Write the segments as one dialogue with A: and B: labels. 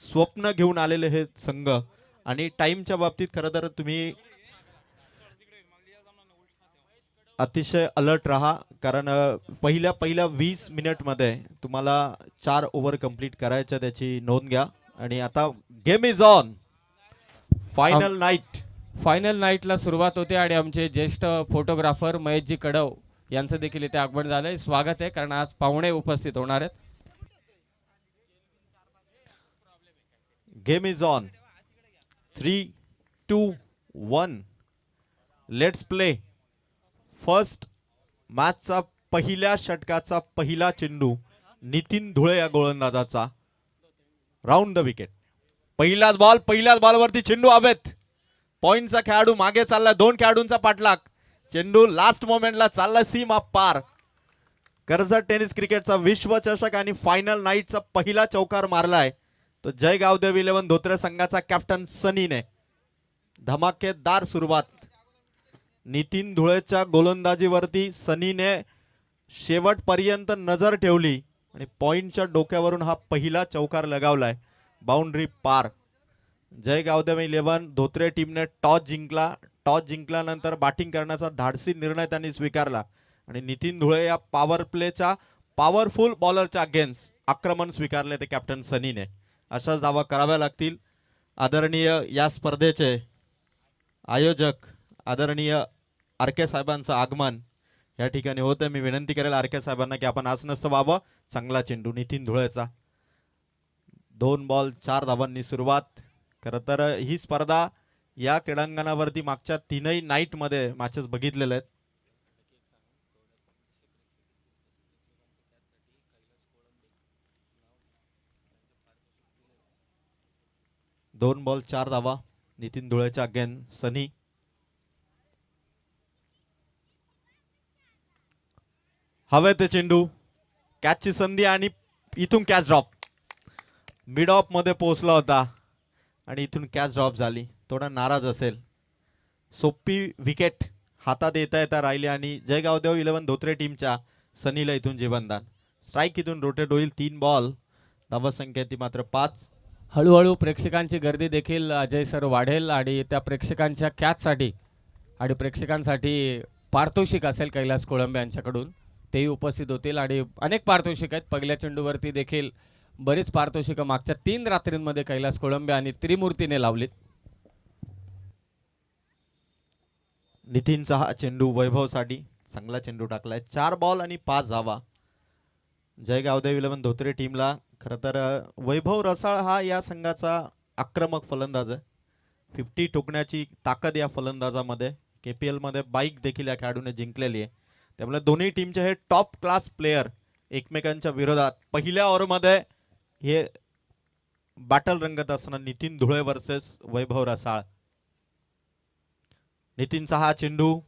A: स्वप्न घेऊन आलेले हे संघ आणि टाइमच्या बाबतीत खरं तर तुम्ही अतिशय अलर्ट राहा कारण पहिल्या 20 मिनिटमध्ये तुम्हाला 4 ओव्हर कंप्लीट करायच्या त्याची नोंद घ्या. आणि आता game is on. Final night.
B: Final नाईटला सुरुवात होते आणि आमचे ज्येष्ठ फोटोग्राफर महेशजी कडव यांचं देखील इथे आगमन झालंय. स्वागत आहे कारण आज पाहुणे उपस्थित होणार आहेत.
A: Game is on. 3, 2, 1 let's play. First मॅचचा पहिल्या षटकाचा पहिला चेंडू नितीन धुळे या गोलंदाजाचा. Round the wicket. पहिल्याच बॉलवरती चेंडू हवेत. पॉइंटचा खेळाडू मागे चालला. 2 खेळाडूंचा पाठलाग. चेंडू लास्ट मोमेंटला चालला सीमा पार. कर्जत टेनिस क्रिकेटचा विश्वचषक आणि फायनल नाईटचा पहिला चौकार मारलाय तो जय गावदेव 11 धोत्रे संघाचा कॅप्टन सनीने. धमाकेदार सुरुवात. नितीन धुळेच्या गोलंदाजीवरती सनीने शेवटपर्यंत नजर ठेवली आणि पॉइंटच्या डोक्यावरून हा पहिला चौकार लगावलाय. बाउंड्री पार. जय गावदेव 11 धोत्रे टीमने टॉस जिंकला. टॉस जिंकल्यानंतर बॅटिंग करण्याचा धाडसी निर्णय त्यांनी स्वीकारला आणि नितीन धुळे या पॉवर प्लेच्या पॉवरफुल बॉलरच्या अगेन्स्ट आक्रमण स्वीकारले ते कॅप्टन सनीने. अशाच धावा कराव्या लागतील. आदरणीय या स्पर्धेचे आयोजक आदरणीय आरके साहेबांचं आगमन या ठिकाणी होतं. मी विनंती करेल आरके साहेबांना की आपण आज नसतं व्हावं. चांगला चेंडू नितीन धुळेचा. 2 बॉल 4 धावांनी सुरुवात. खरं तर ही स्पर्धा या क्रीडांगणावरती मागच्या 3ही नाईट मध्ये मॅचेस बघितलेले आहेत. दोन बॉल 4 धावा नितीन धुळेच्या अगेन सनी. हवे ते चेंडू. कॅचची संधी आणि इथून कॅच ड्रॉप. मिड ऑफ मध्ये पोहोचला होता आणि इथून कॅच ड्रॉप झाली. थोडा नाराज असेल. सोपी विकेट हातात येता राहिली आणि जय गावदेव 11 धोत्रे टीमच्या सनीला इथून जीवनदान. स्ट्राईक इथून रोटेट होईल. 3 बॉल. धावसंख्या ती मात्र 5.
B: हळूहळू प्रेक्षकांची गर्दी देखील अजय सर वाढेल आणि त्या प्रेक्षकांच्या कॅचसाठी आणि प्रेक्षकांसाठी पारितोषिक असेल कैलास कोळंबे यांच्याकडून तेही उपस्थित होतील आणि अनेक पारितोषिक आहेत. पहिल्या चेंडूवरती देखील बरीच पारितोषिकं मागच्या 3 रात्रींमध्ये कैलास कोळंबे आणि त्रिमूर्तीने लावलीत.
A: नितीनचा हा चेंडू वैभवसाठी चांगला चेंडू टाकलाय. 4 बॉल आणि 5 धावा. जय गावदेव 11 धोत्रे टीमला खरं तर वैभव रसाळ हा या संघाचा आक्रमक फलंदाज आहे. 50 ठोकण्याची ताकद या फलंदाजामध्ये. KPL मध्ये बाईक देखील या खेळाडूने जिंकलेली आहे. त्यामुळे दोन्ही टीमचे हे टॉप क्लास प्लेयर एकमेकांच्या विरोधात पहिल्या ओव्हरमध्ये हे बॅटल रंगत असताना नितीन धुळे वर्सेस वैभव रसाळ. नितीनचा हा चेंडू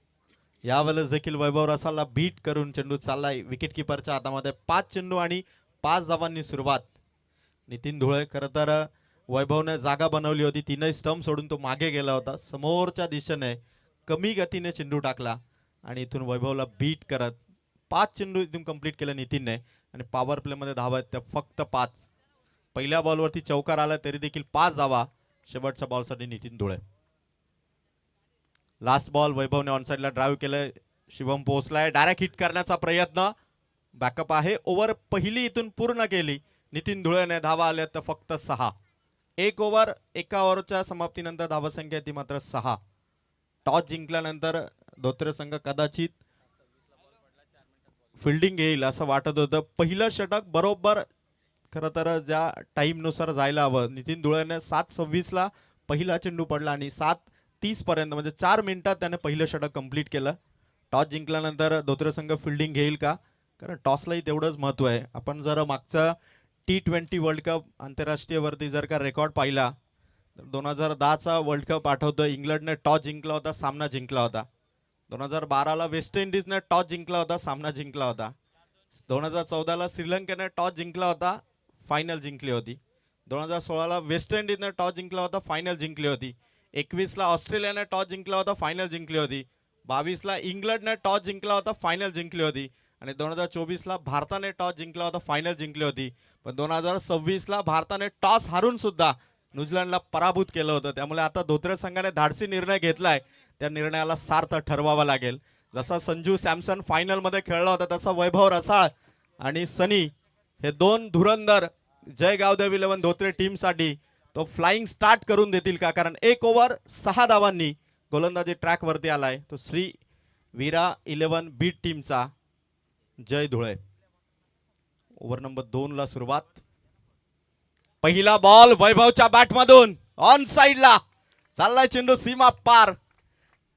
A: यावेळेस देखील वैभव रसाळला बीट करून चेंडू चाललाय विकेट किपरच्या हातामध्ये. 5 चेंडू आणि 5 धावांनी सुरुवात. नितीन धुळे खरं तर वैभवने जागा बनवली होती. 3ही स्टंप सोडून तो मागे गेला होता. समोरच्या दिशेने कमी गतीने चेंडू टाकला आणि इथून वैभवला बीट करत 5 चेंडू इथून कंप्लीट केले नितीनने आणि पॉवर प्ले मध्ये धावा आहेत त्या फक्त 5. पहिल्या बॉलवरती चौकार आला तरी देखील 5 धावा शेवटच्या बॉलसाठी नितीन धुळे. लास्ट बॉल वैभवने ऑन साइडला ड्राईव्ह केलंय. शिवम पोहोचलाय. डायरेक्ट हिट करण्याचा प्रयत्न. बॅकअप आहे. ओव्हर पहिली इथून पूर्ण केली नितीन धुळेने. धावा आल्या तर फक्त 6. 1 ओव्हर एका ओव्हरच्या समाप्तीनंतर धावसंख्या ती मात्र 6. टॉस जिंकल्यानंतर धोत्रे संघ कदाचित फिल्डिंग येईल असं वाटत होतं. पहिलं षटक बरोबर खरं तर ज्या टाईमनुसार जायला हवं. नितीन धुळेने 7:26 पहिला चेंडू पडला आणि 7:30 पर्यंत म्हणजे 4 मिनिटात त्याने पहिलं षटक कंप्लीट केलं. टॉस जिंकल्यानंतर धोत्रे संघ फिल्डिंग घेईल का? कारण टॉसलाही तेवढंच महत्त्व आहे. आपण जर मागचा T20 वर्ल्ड कप आंतरराष्ट्रीयवरती जर का रेकॉर्ड पाहिला तर 2010चा वर्ल्ड कप आठवतो. इंग्लंडने टॉस जिंकला होता, सामना जिंकला होता. 2012ला वेस्ट इंडिजने टॉस जिंकला होता, सामना जिंकला होता. 2014ला श्रीलंकेने टॉस जिंकला होता, फायनल जिंकली होती. 2016ला वेस्ट इंडिजने टॉस जिंकला होता, फायनल जिंकली होती. 21ला ऑस्ट्रेलियाने टॉस जिंकला होता, फायनल जिंकली होती. 22ला इंग्लंडने टॉस जिंकला होता, फायनल जिंकली होती. आणि 2024ला भारताने टॉस जिंकला होता, फायनल जिंकली होती. पण 2026ला भारताने टॉस हारून सुद्धा न्यूझीलंडला पराभूत केलं होतं. त्यामुळे आता धोत्रे संघाने धाडसी निर्णय घेतलाय, त्या निर्णयाला सार्थ ठरवावा लागेल. जसा संजू सॅमसन फायनल मध्ये खेळला होता तसा वैभव रसाळ आणि सनी हे दोन धुरंधर जय गावदेव 11 धोत्रे टीमसाठी तो फ्लाइंग स्टार्ट करून देतील का? कारण 1 ओव्हर 6 धावांनी गोलंदाजी ट्रॅक वरती आलाय तो श्री वीरा 11 बीट टीमचा जय धुळे. ओव्हर नंबर 2 ला सुरुवात. पहिला बॉल वैभवच्या बॅट मधून ऑन साइडला चाललाय चेंडू सीमा पार.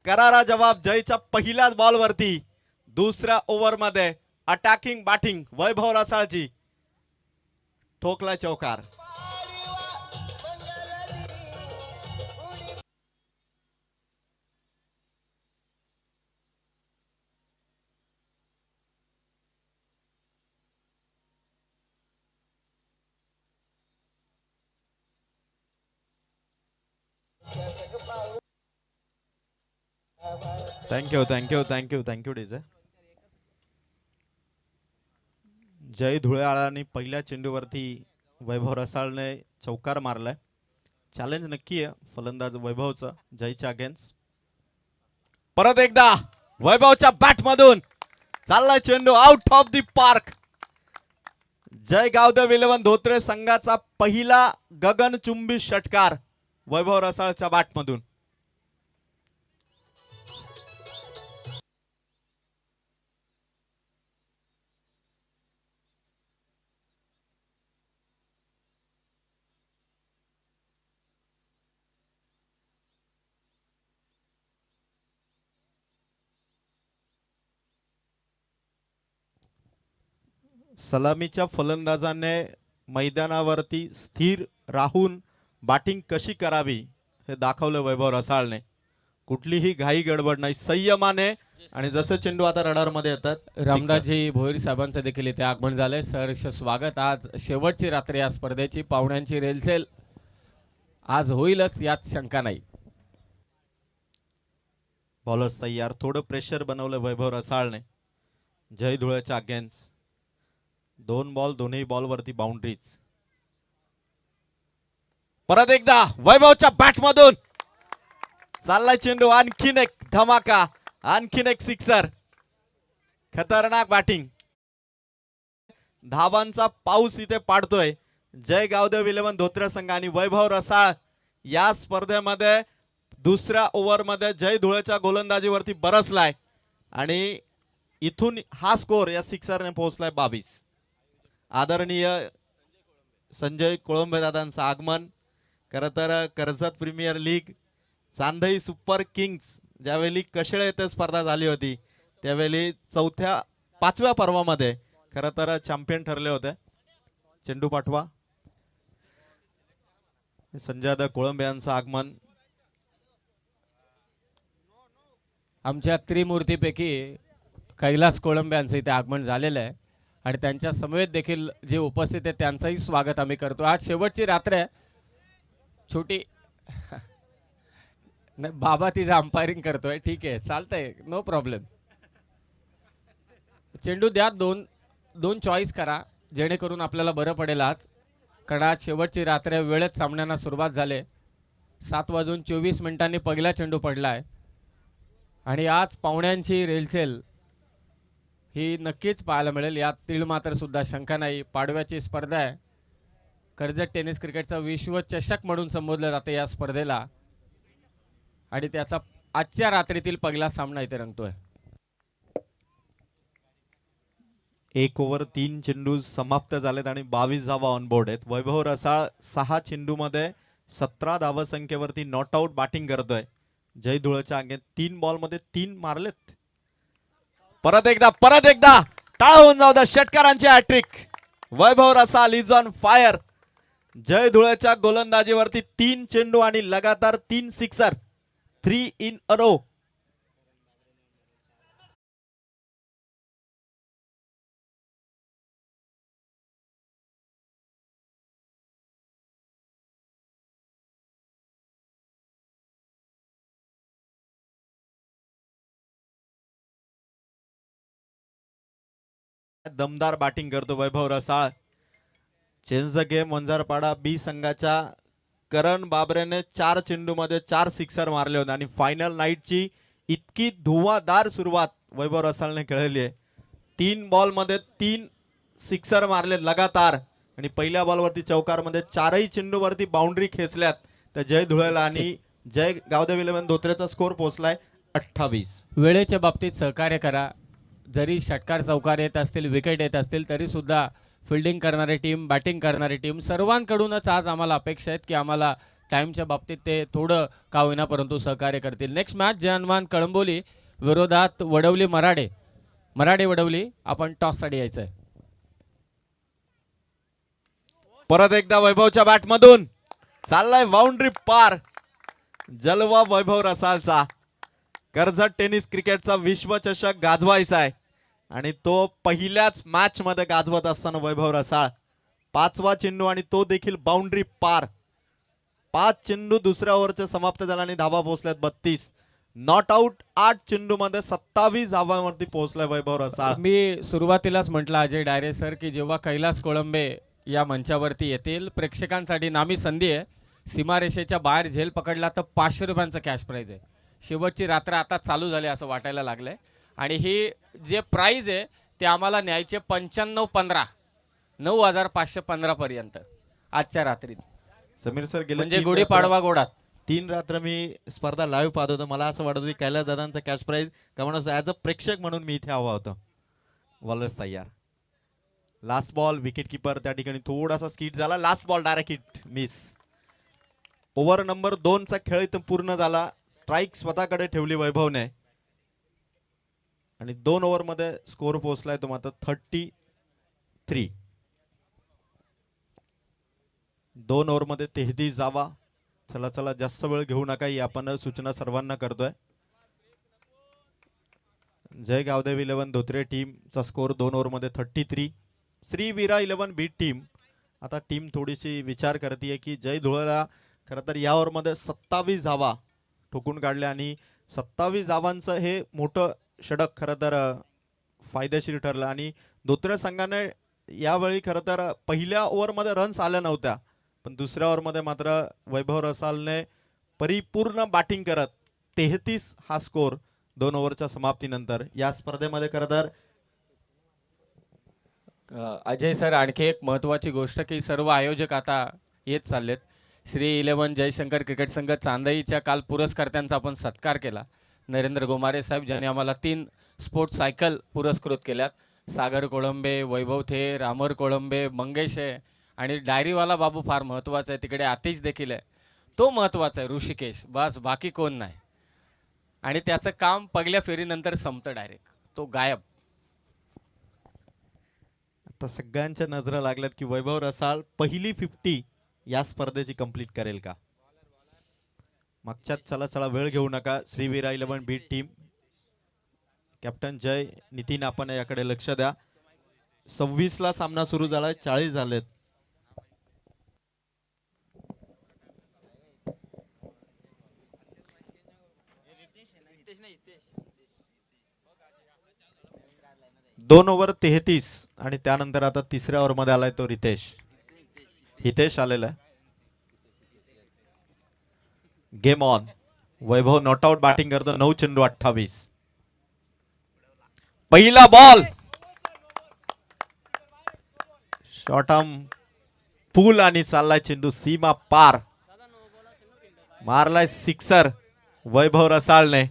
A: करारा जवाब जयच्या पहिल्याच बॉल वरती. दुसऱ्या ओव्हर मध्ये अटॅकिंग बॅटिंग वैभव रसाळची. ठोकला चौकार. Thank you thank you thank you thank you DJ. Jay धुळेआळांनी पहिल्या चेंडूवरती वैभव रसाळने चौकार मारलाय. चॅलेंज नक्की आहे फलंदाज वैभवचं जयच्या अगेन्स्ट. परत एकदा वैभवच्या बॅट मधून चाललाय चेंडू आउट ऑफ द पार्क. जय गावदेव 11 धोत्रे संघाचा पहिला गगनचुंबी षटकार वैभव रसाळच्या बॅट मधून. सलामीच्या फलंदाजाने मैदानावरती स्थिर राहून बॅटिंग कशी करावी हे दाखवलं वैभव रसाळने. कुठलीही घाई गडबड नाही, संयमाने. आणि जसं चेंडू आता रडार मध्ये येतात.
B: रामदासजी भोईर साहेबांचं देखील इथे आगमन झालंय. सहर्ष स्वागत. आज शेवटची रात्र या स्पर्धेची. पाहुण्यांची रेलसेल आज होईलच यात शंका नाही.
A: बॉलर्स तयार. थोडं प्रेशर बनवलं वैभव रसाळने जय धुळेच्या अगेन्स्ट. 2 बॉल दोन्ही बॉल वरती बाउंड्रीज. परत एकदा वैभवच्या बॅट मधून चाललाय चेंडू. आणखीन एक धमाका, आणखीन एक सिक्सर. खतरनाक बॅटिंग. धावांचा पाऊस इथे पाडतोय जय गावदेव 11 धोत्रे संघ. आणि वैभव रसाळ या स्पर्धेमध्ये दुसऱ्या ओव्हर मध्ये जय धुळेच्या गोलंदाजीवरती बरसलाय आणि इथून हा स्कोर या सिक्सरने पोहोचलाय 22. आदरणीय संजय कोळंबे दादांचं आगमन. खरं तर Karjat premier league, Chandai super kings ज्यावेळी कशेळे येथे स्पर्धा झाली होती त्यावेळी 5व्या पर्वामध्ये खरं तर चॅम्पियन ठरले होते. चेंडू पाठवा. संजय कोळंबे यांचं आगमन.
B: आमच्या त्रिमूर्तीपैकी कैलास कोळंबे यांचं इथे आगमन झालेलं आहे आणि त्यांच्या समवेत देखील जे उपस्थित आहे त्यांचंही स्वागत आम्ही करतो. आज शेवटची रात्र आहे. छोटी नाही बाबा तिचं अंपायरिंग करतोय. ठीक आहे, चालतंय, नो प्रॉब्लेम. चेंडू द्या. दोन चॉईस करा जेणेकरून आपल्याला बरं पडेल आज. कारण आज शेवटची रात्र आहे. वेळेत सामन्यांना सुरुवात झाली. 7:24 पहिला चेंडू पडलाय आणि आज पाहुण्यांची रेलसेल ही नक्कीच पाहायला मिळेल. यात तीळ मात्र सुद्धा शंका नाही. पाडव्याची स्पर्धा आहे. कर्जत टेनिस क्रिकेटचा विश्वचषक म्हणून संबोधलं जाते या स्पर्धेला आणि त्याचा आजच्या रात्रीतील पहिला सामना इथे रंगतोय.
A: 1 ओव्हर 3 चेंडू समाप्त झालेत आणि 22 धावा ऑन बोर्ड आहेत. वैभव रसाळ 6 चेंडूमध्ये 17 धावसंख्येवरती नॉट आउट बॅटिंग करतोय. जय धुळेच्या अंगे 3 बॉल मध्ये 3 मारलेत. परत एकदा टाळ होऊन जाऊ द्या षटकारांची hattrick. Vaibhav Rasal is on fire. Jay धुळेच्या गोलंदाजीवरती 3 चेंडू आणि लगातार 3 सिक्सर. 3 in a row. दमदार बॅटिंग करतो Vaibhav Rasal. Change the game. Vanjarpada B संघाच्या करण बाबरेने 4 चेंडूमध्ये 4 सिक्सर मारले होते आणि फायनल नाईटची इतकी धुवाधार सुरुवात वैभव रसाळने खेळली आहे. 3 बॉलमध्ये 3 सिक्सर मारले लगातार आणि पहिल्या बॉलवरती चौकारमध्ये 4ही चेंडूवरती बाउंड्री खेचल्यात. तर जय धुळेला आणि जय गावदेव 11 धोत्रेचा स्कोर पोहोचलाय 28.
B: वेळेच्या बाबतीत सहकार्य करा. जरी षटकार चौकार येत असतील, विकेट येत असतील, तरी सुद्धा फिल्डिंग करणारी टीम, बॅटिंग करणारी टीम सर्वांकडूनच आज आम्हाला अपेक्षा आहेत की आम्हाला टाईमच्या बाबतीत ते थोडं का होईना परंतु सहकार्य करतील. नेक्स्ट मॅच जय हनुमान कळंबोली विरोधात वडवली मराडे. मराडे वडवली. आपण टॉससाठी यायचं आहे.
A: परत एकदा वैभवच्या बॅटमधून चाललाय बाउंड्री पार. जलवा वैभव रसालचा. कर्जत टेनिस क्रिकेटचा विश्वचषक गाजवायचा आहे आणि तो पहिल्याच मॅच मध्ये गाजवत असताना वैभव रसाळ 5वा चेंडू आणि तो देखील बाउंड्री पार. 5 चेंडू दुसऱ्या ओव्हरचे समाप्त झाला आणि धावा पोहोचल्यात 32. नॉट आउट 8 चेंडू मध्ये 27 धावांवरती पोहोचलाय वैभव रसाळ.
B: मी सुरुवातीलाच म्हटलं अजय डायरे सर की जेव्हा कैलास कोळंबे या मंचावरती येतील प्रेक्षकांसाठी नामी संधी आहे. सीमारेषेच्या बाहेर झेल पकडला तर 500 रुपयांचं कॅश प्राईज आहे. शेवटची रात्र आता चालू झाली असं वाटायला लागलंय आणि ही जे प्राईज आहे ते आम्हाला न्यायचे 95-15 9,515 पर्यंत आजच्या रात्रीत.
A: समीर सर गेले
B: म्हणजे गुढीपाडवा गोडात
A: 3 रात्र मी स्पर्धा लाईव्ह पाहत होतो. मला असं वाटत होतं कैलास दादांचा कॅश प्राईज का म्हणून ॲज अ प्रेक्षक म्हणून मी इथे हवा होतो. वॉलर्स तयार. Last ball. विकेट किपर त्या ठिकाणी थोडासा स्किट झाला. Last ball direct hit miss. Over number 2 चा खेळ इथं पूर्ण झाला. स्ट्राईक स्वतःकडे ठेवली वैभवने आणि 2 ओव्हर मध्ये स्कोर पोहोचलाय तो मात्र 33. 2 ओव्हर मध्ये 33 जावा. चला चला जास्त वेळ घेऊ नका ही आपण सूचना सर्वांना करतोय. जय गावदेव 11 धोत्रे टीमचा स्कोर 2 ओव्हर मध्ये 33. श्रीवीरा 11 बीट टीम आता टीम थोडीशी विचार करते की जय धुळेला खरं तर या ओव्हर मध्ये 27 धावा ठोकून काढल्या आणि 27 धावांचं हे मोठं षटक खरं तर फायदेशीर ठरलं आणि धोत्रे संघाने यावेळी खरं तर पहिल्या ओव्हरमध्ये रन्स आल्या नव्हत्या पण दुसऱ्या ओव्हरमध्ये मात्र वैभव रसालने परिपूर्ण बॅटिंग करत 33 हा स्कोर 2 ओव्हरच्या समाप्तीनंतर. या स्पर्धेमध्ये खरं तर
B: अजय सर आणखी एक महत्त्वाची गोष्ट की सर्व आयोजक आता येत चाललेत. श्री 11 जयशंकर क्रिकेट संघ चांदईच्या काल पुरस्कर्त्यांचा आपण सत्कार केला. नरेंद्र गोमारे साहेब ज्यांनी आम्हाला 3 स्पोर्ट्स सायकल पुरस्कृत केल्यात. सागर कोळंबे, वैभव थेर, अमर कोळंबे, मंगेश आहे आणि डायरीवाला बाबू फार महत्त्वाचा आहे. तिकडे आतिश देखील आहे. तो महत्त्वाचा आहे ऋषिकेश. बस बाकी कोण नाही आणि त्याचं काम पहिल्या फेरीनंतर संपतं डायरेक्ट. तो गायब.
A: आता सगळ्यांच्या नजरा लागल्यात की वैभव रसाळ पहिली 50 या स्पर्धेची कंप्लीट करेल का. मागच्यात चला चला वेळ घेऊ नका. श्रीवीरा 11 बीट टीम कॅप्टन जय नितीन आपण याकडे लक्ष द्या. 26 ला सामना सुरू झालाय. 40 झालेत. दोन ओव्हर 33 आणि त्यानंतर आता तिसऱ्या ओव्हर मध्ये आलाय तो हितेश आलेला आहे. Game on. Vaibhav not out batting करतो. 9 चेंडू 28. पहिला बॉल शॉर्ट आर्म पूल आणि चाललाय चेंडू सीमा पार. मारलाय सिक्सर वैभव रसाळने.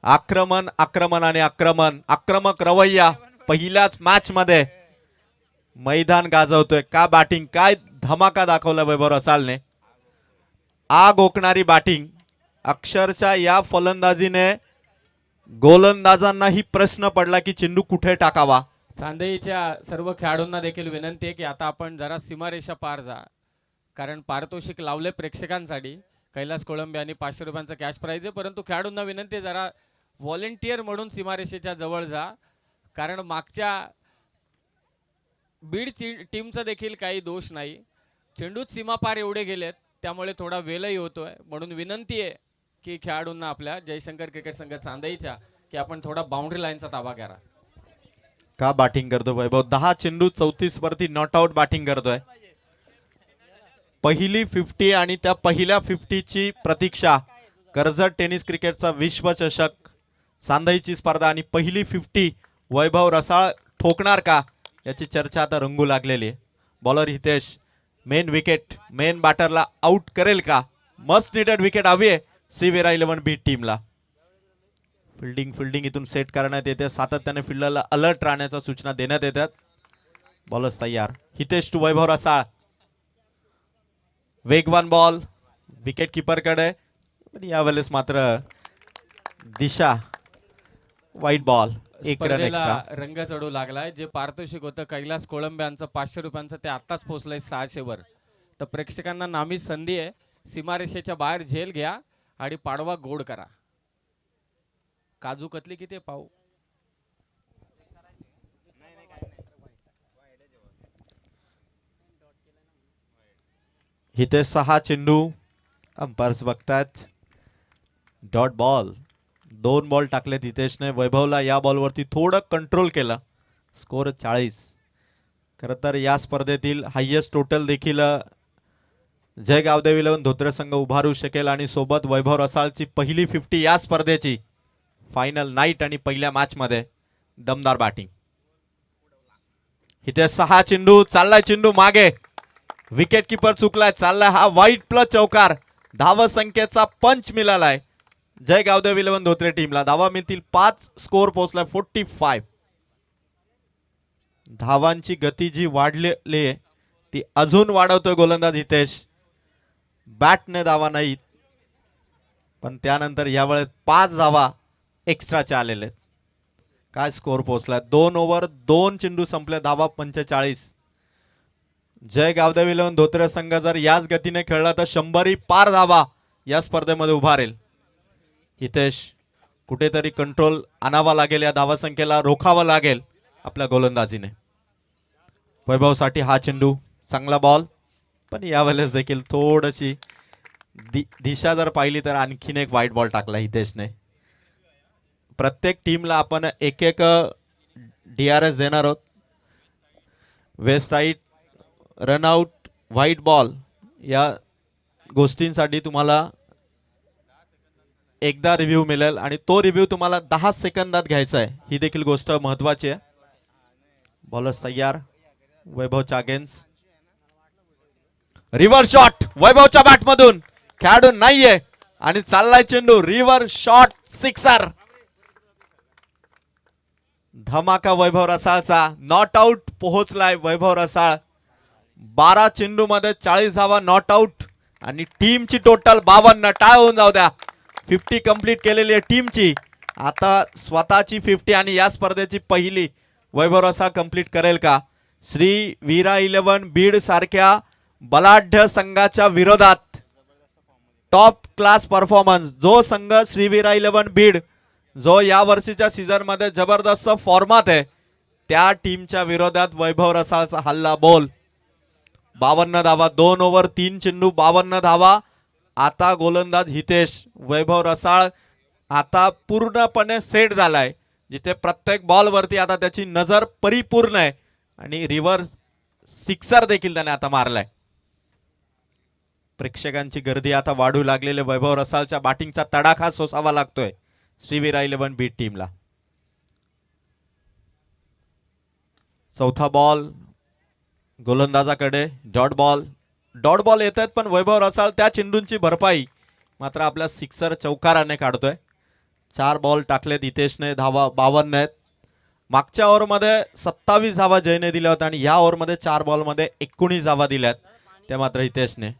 A: आक्रमण आक्रमण आणि आक्रमण. आक्रमक रवैया पहिल्याच मॅच मध्ये मैदान गाजवतोय. का बॅटिंग काय धमाका दाखवला वैभव रसालने. आग ओकणारी बॅटिंग. अक्षरशः या फलंदाजीने गोलंदाजांनाही प्रश्न पडला की चेंडू कुठे टाकावा.
B: चांदईच्या सर्व खेळाडूंना देखील विनंती आहे की आता आपण जरा सीमारेषा पार जा कारण पारितोषिक लावले प्रेक्षकांसाठी. कैलास कोळंबे आणि 500 रुपयांचा कॅश प्राईज आहे परंतु खेळाडूंना विनंती आहे जरा व्हॉलेंटियर म्हणून सीमारेषेच्या जवळ जा कारण मागच्या बीड टीमचा देखील काही दोष नाही. चेंडूत सीमापार एवढे गेलेत त्यामुळे थोडा वेळही होतोय म्हणून विनंती आहे की खेळाडूंना आपल्या जयशंकर क्रिकेट संघ चांदईच्या की आपण थोडा बाउंड्री लाईनचा ताबा करा.
A: का बॅटिंग करतो वैभव. 10 चेंडू 34 वरती नॉट आउट बॅटिंग करतोय. पहिली 50 आणि त्या पहिल्या 50 ची प्रतीक्षा. कर्जत टेनिस क्रिकेटचा विश्वचषक सांधाईची स्पर्धा आणि पहिली 50 वैभव रसाळ ठोकणार का याची चर्चा आता रंगू लागलेली आहे. Bowler Hitesh main wicket main बॅटरला आउट करेल का. मस्ट नीडेड विकेट हवी आहे श्रीवीरा 11 बीट टीमला. फिल्डिंग इथून सेट करण्यात येते. सातत्याने फिल्डरला अलर्ट राहण्याच्या सूचना देण्यात येतात. बॉलर्स तयार. हितेश टू वैभव रसाळ. वेगवान बॉल विकेट किपर कडे. यावेळेस मात्र दिशा वाईट बॉल. एक रन एक्स्ट्रा.
B: रंग चढू लागलाय. जे पारितोषिक होतं कैलास कोळंबे यांचं 500 रुपयांचं ते आताच पोहोचलंय 600 वर. तर प्रेक्षकांना नामी संधी आहे. सीमारेषेच्या बाहेर झेल घ्या आणि पाडवा गोड करा. काजू कतली किती पाहू.
A: हितेश 6 चेंडू. अंपायर्स बघतात डॉट बॉल. 2 बॉल टाकलेत हितेशने. वैभवला या बॉलवरती थोडं कंट्रोल केलं. स्कोर 40. खरं तर या स्पर्धेतील हायेस्ट टोटल देखील जय गावदेवी 11 धोत्रे संघ उभारू शकेल आणि सोबत वैभव रसाळची पहिली 50 या स्पर्धेची फायनल नाईट आणि पहिल्या मॅच मध्ये दमदार बॅटिंग. हितेश 6 चेंडू. चाललाय चेंडू मागे. विकेट किपर चुकलाय. चाललाय हा वाईट प्लस चौकार. धाव संख्येचा पंच मिळालाय जय गावदेवी 11 धोत्रे टीमला. धावा मिळतील 5. स्कोर पोहोचलाय 45. धावांची गती जी वाढलेली आहे ती अजून वाढवतोय गोलंदाज हितेश. बॅटने धावा नाहीत पण त्यानंतर यावेळेस 5 धावा एक्स्ट्राच्या आलेले. काय स्कोर पोहोचलाय. 2 ओव्हर 2 चेंडू संपले. धावा 45. जय गावदेवी 11 धोत्रे संघ जर याच गतीने खेळला तर 100 पार धावा या स्पर्धेमध्ये उभारेल. हितेश कुठेतरी कंट्रोल आणावा लागेल. या धावा संख्येला रोखावं लागेल आपल्या गोलंदाजीने. वैभवसाठी हा चेंडू. चांगला बॉल पण यावेळेस देखील थोडीशी दिशा जर पाहिली तर आणखीन एक वाईट बॉल टाकला हितेशने. प्रत्येक टीमला आपण एक DRS देणार आहोत. Waist side run out white ball या गोष्टींसाठी तुम्हाला एकदा रिव्ह्यू मिळेल आणि तो रिव्ह्यू तुम्हाला 10 सेकंदात घ्यायचा आहे. ही देखील गोष्ट महत्वाची आहे. बॉलर्स तयार. वैभवच्या अगेन्स्ट रिव्हर शॉट. वैभवच्या बॅट मधून खेळाडू नाहीये आणि चाललाय चेंडू. River shot sixer. धमाका वैभव रसाळचा. नॉट आउट पोहोचलाय वैभव रसाळ. 12 चेंडू मध्ये 40 धावा नॉट आउट आणि टीमची टोटल 52. टाळ होऊन जाऊ द्या. 50 कंप्लीट केलेली आहे टीमची. आता स्वतःची 50 आणि या स्पर्धेची पहिली वैभव रसाळ कंप्लीट करेल का. श्री वीरा 11 बीड सारख्या बलाढ्य संघाच्या विरोधात टॉप क्लास परफॉर्मन्स जो संघ श्रीवीरा 11 बीड जो या वर्षीच्या सीझन मध्ये जबरदस्त फॉर्मात आहे त्या टीमच्या विरोधात वैभव रसाळचा हल्ला बोल. 52 धावा. 2 ओव्हर 3 चेंडू 52 धावा. आता गोलंदाज हितेश. वैभव रसाळ आता पूर्णपणे सेट झालाय जिथे प्रत्येक बॉल वरती आता त्याची नजर परिपूर्ण आहे आणि रिव्हर्स सिक्सर देखील त्याने आता मारलाय. प्रेक्षकांची गर्दी आता वाढू लागलेले. वैभव रसाळच्या बॅटिंगचा तडाखा सोसावा लागतोय श्रीवीरा 11 बीट टीमला. चौथा बॉल गोलंदाजाकडे. डॉट बॉल येत आहेत पण वैभव रसाळ त्या चेंडूंची भरपाई मात्र आपल्या सिक्सर चौकाराने काढतोय. 4 बॉल टाकलेत हितेशने. धावा 52 आहेत. मागच्या ओव्हरमध्ये 27 धावा जयने दिल्या होत्या आणि या ओव्हरमध्ये 4 बॉलमध्ये 19 धावा दिल्यात त्या मात्र हितेशने.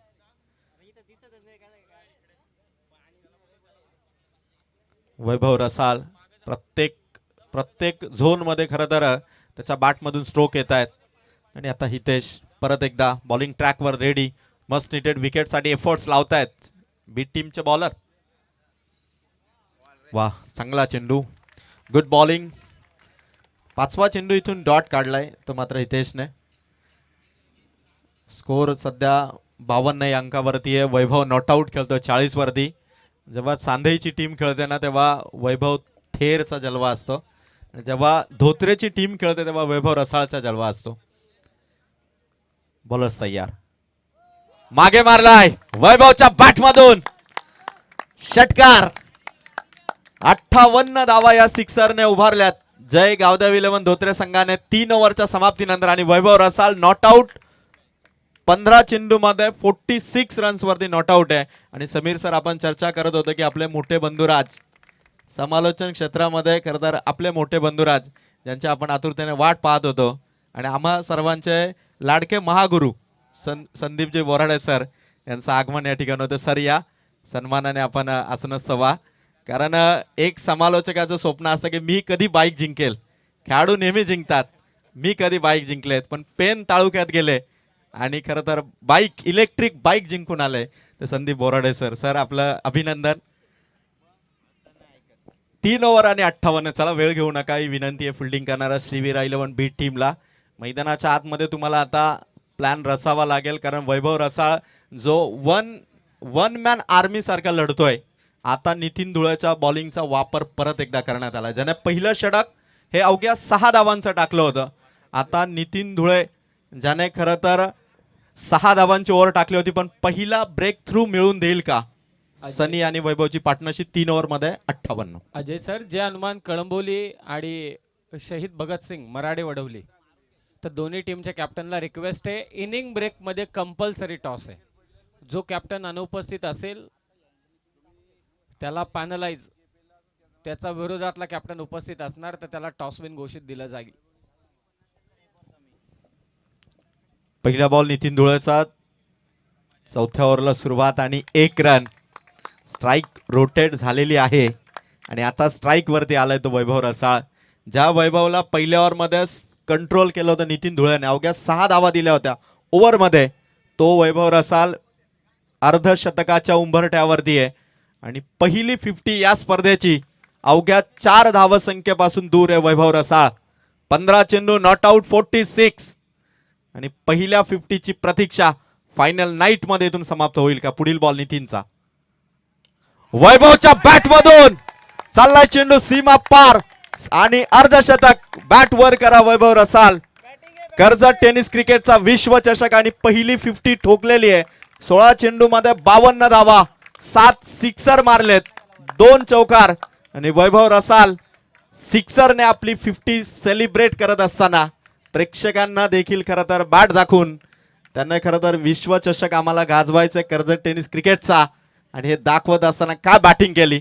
A: वैभव रसाळ प्रत्येक झोन मध्ये खरं तर त्याच्या बॅटमधून स्ट्रोक येत आहेत आणि आता हितेश परत एकदा बॉलिंग ट्रॅकवर रेडी. मस्ट नीडेड विकेट साठी एफर्ट्स लावतायत बीट टीमचे बॉलर. वाह चांगला चेंडू. Good bowling. 5वा चेंडू इथून डॉट काढलाय तो मात्र हितेशने. स्कोर सध्या 52 या अंकावरती आहे. वैभव नॉट आउट खेळतोय 40 वरती. जेव्हा सांधईची टीम खेळते ना तेव्हा वैभव थेरचा जलवा असतो. जेव्हा धोत्रेची टीम खेळते तेव्हा वैभव रसाळचा जलवा असतो. बॉलर्स तयार, मागे मारलाय वैभवच्या बॅट मधून षटकार. 58 धावा या सिक्सरने उभारल्यात जय गावदेव 11 धोत्रे संघाने 3 ओव्हरच्या समाप्तीनंतर. आणि वैभव रसाळ नॉट आउट. 15 चेंडू मध्ये 46 रन्स वरती नॉट आउट आहे. आणि समीर सर, आपण चर्चा करत होतो की आपले मोठे बंधुराज समालोचन क्षेत्रामध्ये खरं तर आपले मोठे बंधुराज ज्यांच्या आपण आतुरतेने वाट पाहत होतो आणि आम्हा सर्वांचे लाडके महागुरु संदीपजी बोराडे सर यांचं आगमन या ठिकाणी होतं. सर, या सन्मानाने आपण आसनं सवा. कारण एक समालोचकाचं स्वप्न असतं की मी कधी बाईक जिंकेल. खेळाडू नेहमी जिंकतात, मी कधी बाईक जिंकलेत, पण पेन तालुक्यात गेले आणि खरं तर बाईक, इलेक्ट्रिक बाईक जिंकून आले ते संदीप बोराडे सर. सर, आपलं अभिनंदन. 3 ओव्हर आणि 58. चला, वेळ घेऊ नका, ही विनंती आहे फिल्डिंग करणारा श्रीवीरा 11 बीट टीमला. मैदानाच्या आतमध्ये तुम्हाला आता प्लॅन रचावा लागेल, कारण वैभव रसाळ जो वन मॅन आर्मी सारखा लढतोय. आता नितीन धुळेच्या बॉलिंगचा वापर परत एकदा करण्यात आला, ज्याने पहिलं षटक हे अवघ्या 6 धावांचं टाकलं होतं. आता नितीन धुळे ज्याने खरं तर 6 धावांची ओव्हर टाकली होती, पण पहिला ब्रेक थ्रू मिळून देईल का सनी आणि वैभवची पार्टनरशिप 3 ओव्हर मध्ये 58.
B: अजय सर, जे अनुमान कळंबोली आणि शहीद भगतसिंग मराठे वडवली, तर दोन्ही टीमच्या कॅप्टनला रिक्वेस्ट आहे, इनिंग ब्रेक मध्ये कंपल्सरी टॉस आहे. जो कॅप्टन अनुपस्थित असेल त्याला पॅनलाइज, त्याचा विरोधातला कॅप्टन उपस्थित असणार तर त्याला टॉस विन घोषित दिला जाईल.
A: पहिला बॉल नितीन धुळेचा, चौथ्या ओव्हरला सुरुवात आणि 1 रन. स्ट्राइक रोटेट झालेली आहे आणि आता स्ट्राइक वरती आलाय तो वैभव रसाळ. ज्या वैभवला पहिल्या ओव्हर मध्ये कंट्रोल केलं होतं नितीन धुळेने, अवघ्या 6 धावा दिल्या होत्या ओव्हर मध्ये, तो वैभव रसाळ अर्धशतकाच्या उंबरठ्यावरती आहे आणि पहिली 50 या स्पर्धेची अवघ्या 4 धावसंख्येपासून दूर आहे वैभव रसाळ. 15 चेंडू, नॉट आउट 46 आणि पहिल्या 50ची प्रतीक्षा फायनल नाईट मध्ये इथून समाप्त होईल का? पुढील बॉल नितीनचा, वैभवच्या बॅट मधून चाललाय चेंडू सीमा पार आणि अर्धशतक. बॅट वर करा वैभव रसाळ. कर्जत टेनिस क्रिकेटचा विश्वचषक आणि पहिली 50 ठोकलेली आहे. 16 चेंडू मध्ये 52 धावा, 7 सिक्सर मारलेत, 2 चौकार आणि वैभव रसाळ सिक्सरने आपली 50 सेलिब्रेट करत असताना प्रेक्षकांना देखील खरं तर बॅट दाखवून त्यांना खरं तर विश्वचषक आम्हाला गाजवायचं कर्जत टेनिस क्रिकेटचा आणि हे दाखवत असताना काय बॅटिंग केली.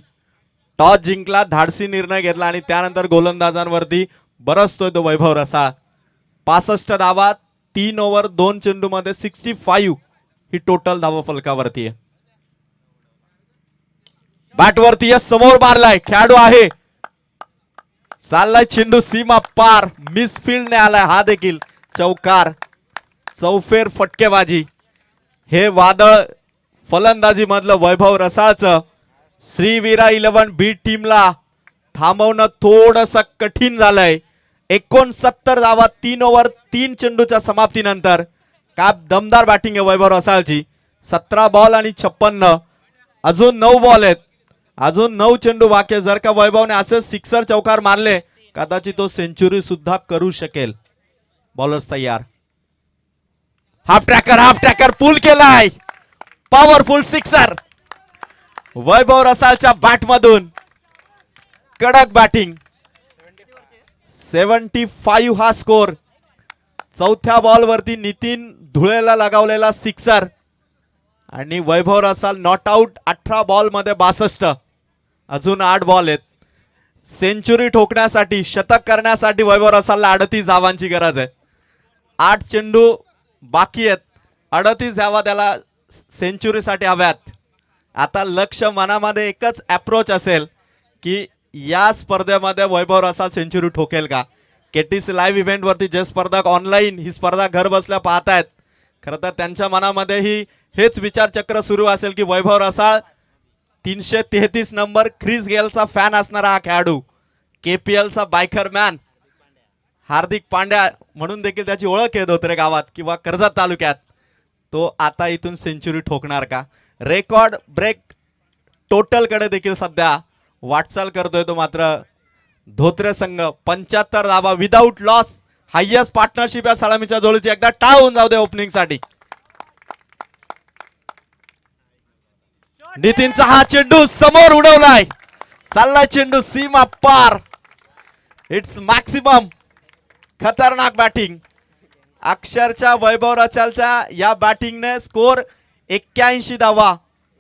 A: टॉस जिंकला, धाडसी निर्णय घेतला आणि त्यानंतर गोलंदाजांवरती बरसतोय तो वैभव रसाळ. 65 धावा, 3 ओव्हर 2 चेंडू मध्ये 65 ही टोटल धावा फलकावरती आहे. बॅटवरती समोर मारलाय, खेळाडू आहे, चाललाय चेंडू सीमा पार, मिसफिल्डने आलाय, हा देखील चौकार. चौफेर फटकेबाजी. हे वादळ फलंदाजी मधलं वैभव रसाळचं श्रीवीरा 11 बीट टीमला थांबवणं थोडंसं कठीण झालंय. 69 धावा 3 ओव्हर 3 चेंडूच्या समाप्तीनंतर. काय दमदार बॅटिंग आहे वैभव रसाळची. 17 बॉल आणि 56, अजून 9 बॉल आहेत, अजून 9 चेंडू बाकी. जर का वैभवने असे सिक्सर चौकार मारले कदाचित तो सेंचुरी सुद्धा करू शकेल. बॉलर्स तयार, हाफ ट्रॅकर पुल केलाय, पॉवरफुल सिक्सर वैभव रसाळच्या बॅट मधून. कडक बॅटिंग. 75 हा स्कोर. चौथ्या बॉल वरती नितीन धुळेला लगावलेला सिक्सर आणि वैभव रसाळ नॉट आउट. 18 बॉल मध्ये 62, अजून 8 बॉल आहेत. सेंचुरी ठोकण्यासाठी, शतक करण्यासाठी वैभव रसाळला 38 धावांची गरज आहे. 8 चेंडू बाकी आहेत, 38 धावा त्याला सेंचुरीसाठी हव्यात. आता लक्ष मनामध्ये एकच अप्रोच असेल की या स्पर्धेमध्ये वैभव रसाळ सेंचुरी ठोकेल का. केटीसी लाईव्ह इव्हेंट वरती जे स्पर्धक ऑनलाईन ही स्पर्धा घर बसल्या पाहतायत, खरं तर त्यांच्या मनामध्येही हेच विचारचक्र सुरू असेल की वैभव रसाळ 333 नंबर क्रिस गेलचा फॅन असणारा हा खेळाडू, केपीएलचा बायकर मॅन, हार्दिक पांड्या म्हणून देखील त्याची ओळख आहे धोत्रे गावात किंवा कर्जत तालुक्यात. तो आता इथून सेंचुरी ठोकणार का? रेकॉर्ड ब्रेक टोटल कडे देखील सध्या वाटचाल करतोय तो. मात्र धोत्रे संघ 75 धावा विदाऊट लॉस. हायएस्ट पार्टनरशिप या सलामीच्या जोडीची. एकदा टाळ होऊन जाऊ दे ओपनिंग साठी. नितीनचा हा चेंडू समोर उडवलाय. चाललाय चेंडू सीमा पार. It's maximum. खतरनाक बॅटिंग. अक्षरच्या वैभव रसाळच्या या बॅटिंगने स्कोर 81 धावा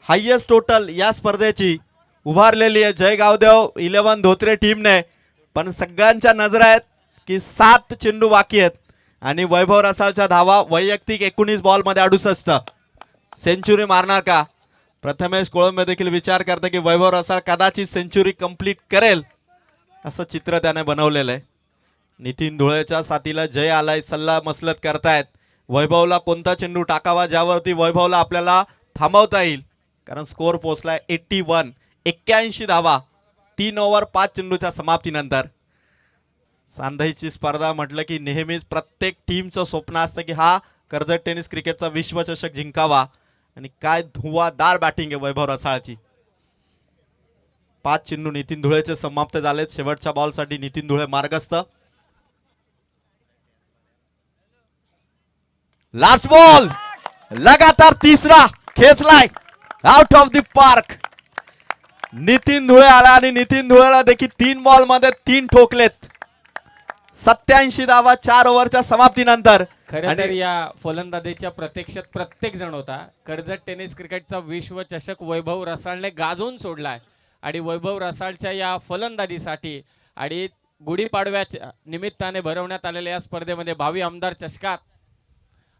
A: हायएस्ट टोटल या स्पर्धेची उभारलेली आहे जय गावदेव 11 धोत्रे टीमने. पण सगळ्यांच्या नजरा आहेत की 7 चेंडू बाकी आहेत आणि वैभव रसाळच्या धावा वैयक्तिक 19 बॉल मध्ये 68. सेंचुरी मारणार का? प्रथमेश कोळंबे देखील विचार करते की वैभव रसाळ कदाचित सेंचुरी कंप्लीट करेल असं चित्र त्याने बनवलेलं आहे. नितीन धुळेच्या साथीला जय आलाय. सल्ला मसलत करतायत वैभवला कोणता चेंडू टाकावा ज्यावरती वैभवला आपल्याला थांबवता येईल. कारण स्कोर पोहोचलाय 81. 81 धावा 3 ओव्हर 5 चेंडूच्या समाप्तीनंतर. सांधाईची स्पर्धा म्हटलं की नेहमीच प्रत्येक टीमचं स्वप्न असतं की हा कर्जत टेनिस क्रिकेटचा विश्वचषक जिंकावा. आणि काय धुवादार बॅटिंग आहे वैभव रसाळची. 5 चेंडू नितीन धुळेचे समाप्त झालेत. शेवटच्या बॉलसाठी नितीन धुळे मार्गस्थ. लास्ट बॉल लगातार तिसरा खेचलाय out of the park. Nitin Dhule आला आणि नितीन धुळेला देखील 3 बॉल मध्ये 3 ठोकलेत. 87 धावा 4 ओव्हरच्या समाप्तीनंतर.
B: खरं तर या फलंदाजीच्या प्रत्यक्षात प्रत्येक जण होता. कर्जत टेनिस क्रिकेटचा विश्वचषक वैभव रसाळने गाजवून सोडलाय आणि वैभव रसाळच्या या फलंदाजीसाठी आणि गुढीपाडव्याच्या निमित्ताने भरवण्यात आलेल्या या स्पर्धेमध्ये भावी आमदार चषकात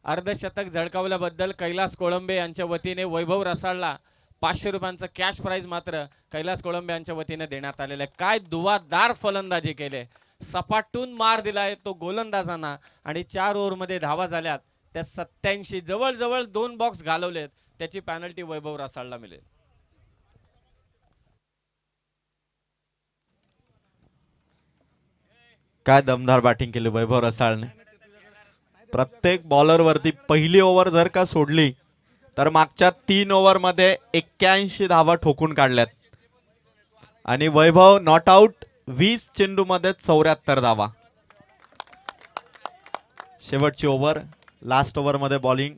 B: अर्धशतक झळकावल्याबद्दल कैलास कोळंबे यांच्या वतीने वैभव रसाळला 500 रुपयांचं कॅश प्राइज मात्र कैलास कोळंबे यांच्या वतीने देण्यात आलेलं आहे. काय दुवादार फलंदाजी केले. सपाटून मार दिलाय तो गोलंदाजांना आणि 4 ओव्हरमध्ये धावा झाल्यात त्या 87. जवळजवळ 2 बॉक्स घालवलेत. त्याची पॅनल्टी वैभव रसाळला मिळेल.
A: काय दमदार बॅटिंग केली वैभव रसाळने. प्रत्येक बॉलर वरती पहिली ओव्हर जर का सोडली तर मागच्या 3 ओव्हर मध्ये 81 धावा ठोकून काढल्यात आणि वैभव नॉट आउट 20 चेंडू मध्ये 74 धावा. शेवटची ओव्हर लास्ट ओव्हर मध्ये बॉलिंग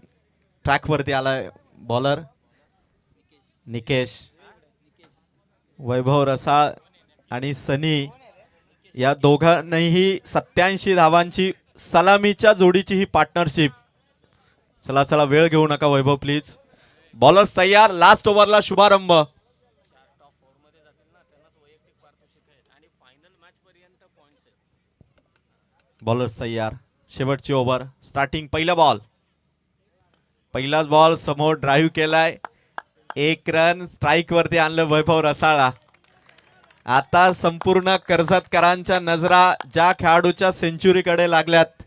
A: ट्रॅक वरती आलाय बॉलर निकेश. वैभव रसाळ आणि सनी या दोघांनीही 87 धावांची सलामीच्या जोडीची ही पार्टनरशिप. चला चला वेळ घेऊ नका वैभव प्लीज. बॉलर्स तयार. लास्ट ओव्हरला शुभारंभ. बॉलर्स तयार. शेवटची ओव्हर स्टार्टिंग. पहिला बॉल. पहिलाच बॉल समोर ड्राईव्ह केलाय. 1 रन स्ट्राईक वरती आणलं वैभव रसाळला. आता संपूर्ण कर्जतकरांच्या नजरा ज्या खेळाडूच्या सेंचुरीकडे लागल्यात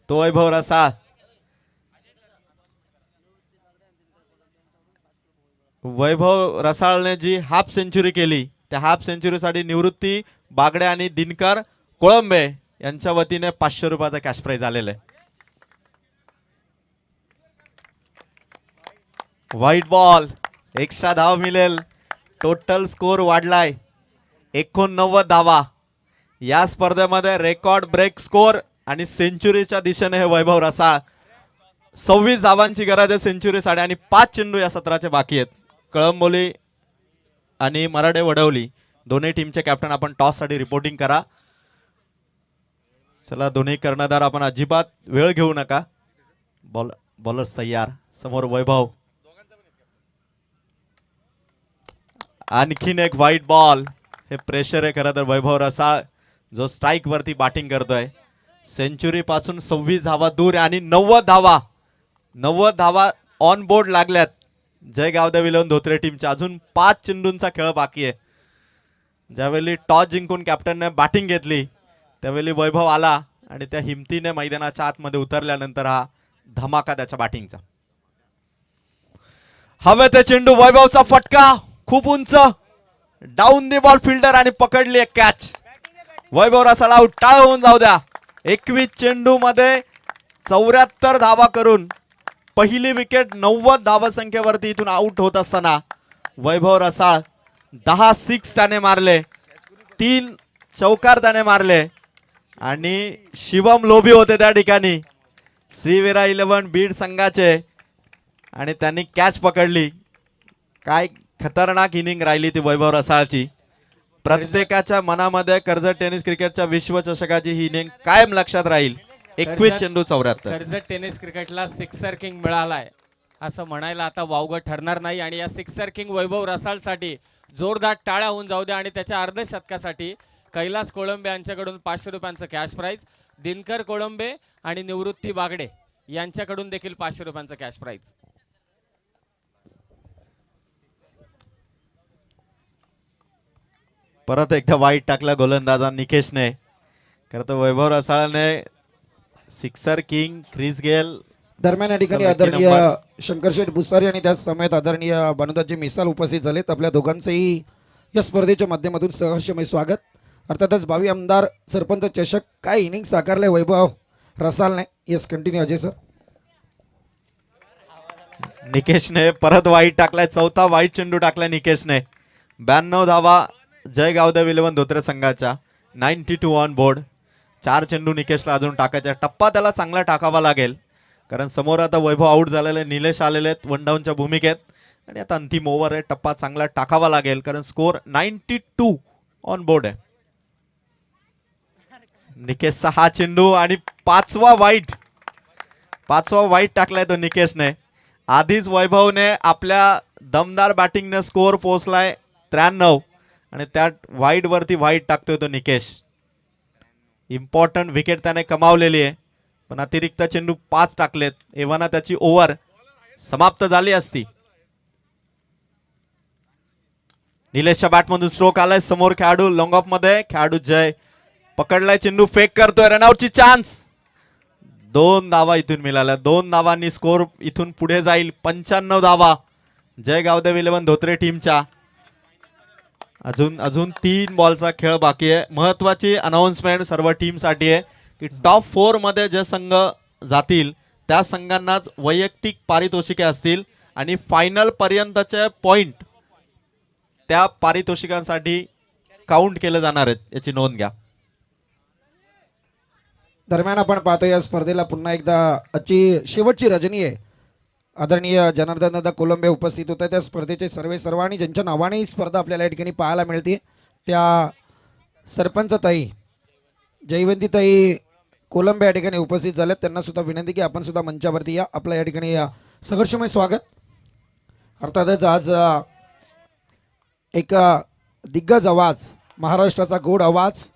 A: तो वैभव रसाळ. वैभव रसाळने जी हाफ सेंचुरी केली त्या हाफ सेंचुरीसाठी निवृत्ती बागडे आणि दिनकर कोळंबे यांच्या वतीने 500 रुपयाचा कॅश प्राइज आलेला आहे. White ball. एक्स्ट्रा धाव मिळेल. टोटल स्कोर वाढलाय 89 धावा. या स्पर्धेमध्ये रेकॉर्ड ब्रेक स्कोर आणि सेंचुरीच्या दिशेने हे वैभव रसाळ. 26 धावांची गरज आहे सेंचुरीसाठी आणि 5 चेंडू या सत्राचे बाकी आहेत. कळंबोली आणि मराठे वडवली दोन्ही टीमचे कॅप्टन आपण टॉस साठी रिपोर्टिंग करा. चला दोन्ही कर्णधार आपण अजिबात वेळ घेऊ नका. बॉलर्स तयार. समोर वैभव. आणखीन एक व्हाईट बॉल. हे प्रेशर आहे खरं तर वैभव रसाळ जो स्ट्राईक वरती बॅटिंग करतोय. सेंचुरी पासून 26 धावा दूर आणि 90 धावा ऑन बोर्ड लागल्यात जय गावदेव 11 धोत्रे टीमच्या. अजून 5 चेंडूंचा खेळ बाकी आहे. ज्यावेळी टॉस जिंकून कॅप्टनने बॅटिंग घेतली त्यावेळी वैभव आला आणि त्या हिमतीने मैदानाच्या आतमध्ये उतरल्यानंतर हा धमाका त्याच्या बॅटिंगचा. हवे ते चेंडू. वैभवचा फटका खूप उंच. डाऊन दी बॉल फिल्डर आणि पकडली एक कॅच. वैभव रसाळ आउट. टाळ होऊन जाऊ द्या. 21 चेंडू मध्ये 74 धावा करून पहिली विकेट 90 धावसंख्येवरती इथून आउट होत असताना वैभव रसाळ 10 6 त्याने मारले. 3 चौकार त्याने मारले आणि शिवम लोभी होते त्या ठिकाणी श्रीवीरा 11 बीड संघाचे आणि त्यांनी कॅच पकडली. काय खतरनाक इनिंग राहिली ती वैभव रसाळची. प्रत्येकाच्या मनामध्ये कर्जत टेनिस क्रिकेटच्या विश्वचषकाची ही इनिंग कायम लक्षात राहील. 21 चेंडू 74.
B: कर्जत टेनिस क्रिकेटला सिक्सर किंग मिळालाय असं म्हणायला आता वावगं ठरणार नाही. आणि या सिक्सर किंग वैभव रसाळसाठी जोरदार टाळ्या होऊन जाऊ द्या. आणि त्याच्या अर्धशतकासाठी कैलास कोळंबे यांच्याकडून 500 रुपयांचं कॅश प्राइज, दिनकर कोळंबे आणि निवृत्ती बागडे यांच्याकडून देखील 500 रुपयांचं कॅश प्राइज.
A: परत एकदा वाईट टाकला गोलंदाजा निकेशने. खरं तर वैभव रसाळने सिक्सर किंग ख्रिस गेल
C: दरम्यान या ठिकाणी
A: समिती
C: आदरणीय
A: नंबर-
C: शंकरशेठ भुसारी आणि त्याच समेत आदरणीय भानुदासजी मिसाल उपस्थित झालेत. आपल्या दोघांचेही या स्पर्धेच्या माध्यमातून सहर्षमय स्वागत. अर्थातच भावी आमदार सरपंच चषक काय इनिंग साकारले वैभव रसालने. Yes continue Ajay sir.
A: निकेशने परत वाईट टाकलाय. चौथा वाईट चेंडू टाकलाय निकेशने. 92 धावा जय गावदेव 11 धोत्रे संघाच्या. 92 ऑन बोर्ड. 4 चेंडू निकेशला अजून टाकायचा. टप्पा त्याला चांगला टाकावा लागेल कारण समोर आता वैभव आउट झालेले, निलेश आलेले आहेत वन डाऊनच्या भूमिकेत आणि आता अंतिम ओव्हर आहे. टप्पा चांगला टाकावा लागेल कारण स्कोर 92 ऑन बोर्ड आहे. निकेशचा हा चेंडू आणि पाचवा वाईट टाकलाय तो निकेशने. आधीच वैभवने आपल्या दमदार बॅटिंगने स्कोर पोहोचलाय 93 आणि त्यात वाईट वरती वाईट टाकतोय तो निकेश. इम्पॉर्टंट विकेट त्याने कमावलेली आहे पण अतिरिक्त चेंडू 5 टाकलेत. एव्हाना त्याची ओव्हर समाप्त झाली असती. निलेशच्या बॅटमधून स्ट्रोक आलाय. समोर खेळाडू लॉंग ऑफ मध्ये खेळाडू जय पकडलाय. चेंडू फेक करतोय. रनआउटची चान्स. 2 धावा इथून मिळाल्या. 2 धावांनी स्कोर इथून पुढे जाईल. 95 धावा जय गावदेव 11 धोत्रे टीमच्या. अजून 3 बॉलचा खेळ बाकी आहे. महत्वाची अनाउन्समेंट सर्व टीमसाठी आहे की टॉप 4 मध्ये जे संघ जातील त्या संघांनाच वैयक्तिक पारितोषिके असतील आणि फायनल पर्यंतचे पॉइंट त्या पारितोषिकांसाठी काउंट केले जाणार आहेत, याची नोंद घ्या.
C: दरम्यान आपण पाहतो या स्पर्धेला पुन्हा एकदा आजची शेवटची रजनी आहे. आदरणीय जनार्दन दादा कोलंबे उपस्थित होते. त्या स्पर्धेचे सर्व आणि ज्यांच्या नावाने ही स्पर्धा आपल्याला या ठिकाणी पाहायला मिळते त्या सरपंच ताई जयवंतीताई कोलंबे या ठिकाणी उपस्थित झाल्यात. त्यांना सुद्धा विनंती की आपण सुद्धा मंचावरती या. आपलं या ठिकाणी सहर्षमय स्वागत. अर्थातच आज एक दिग्गज आवाज, महाराष्ट्राचा गोड आवाज,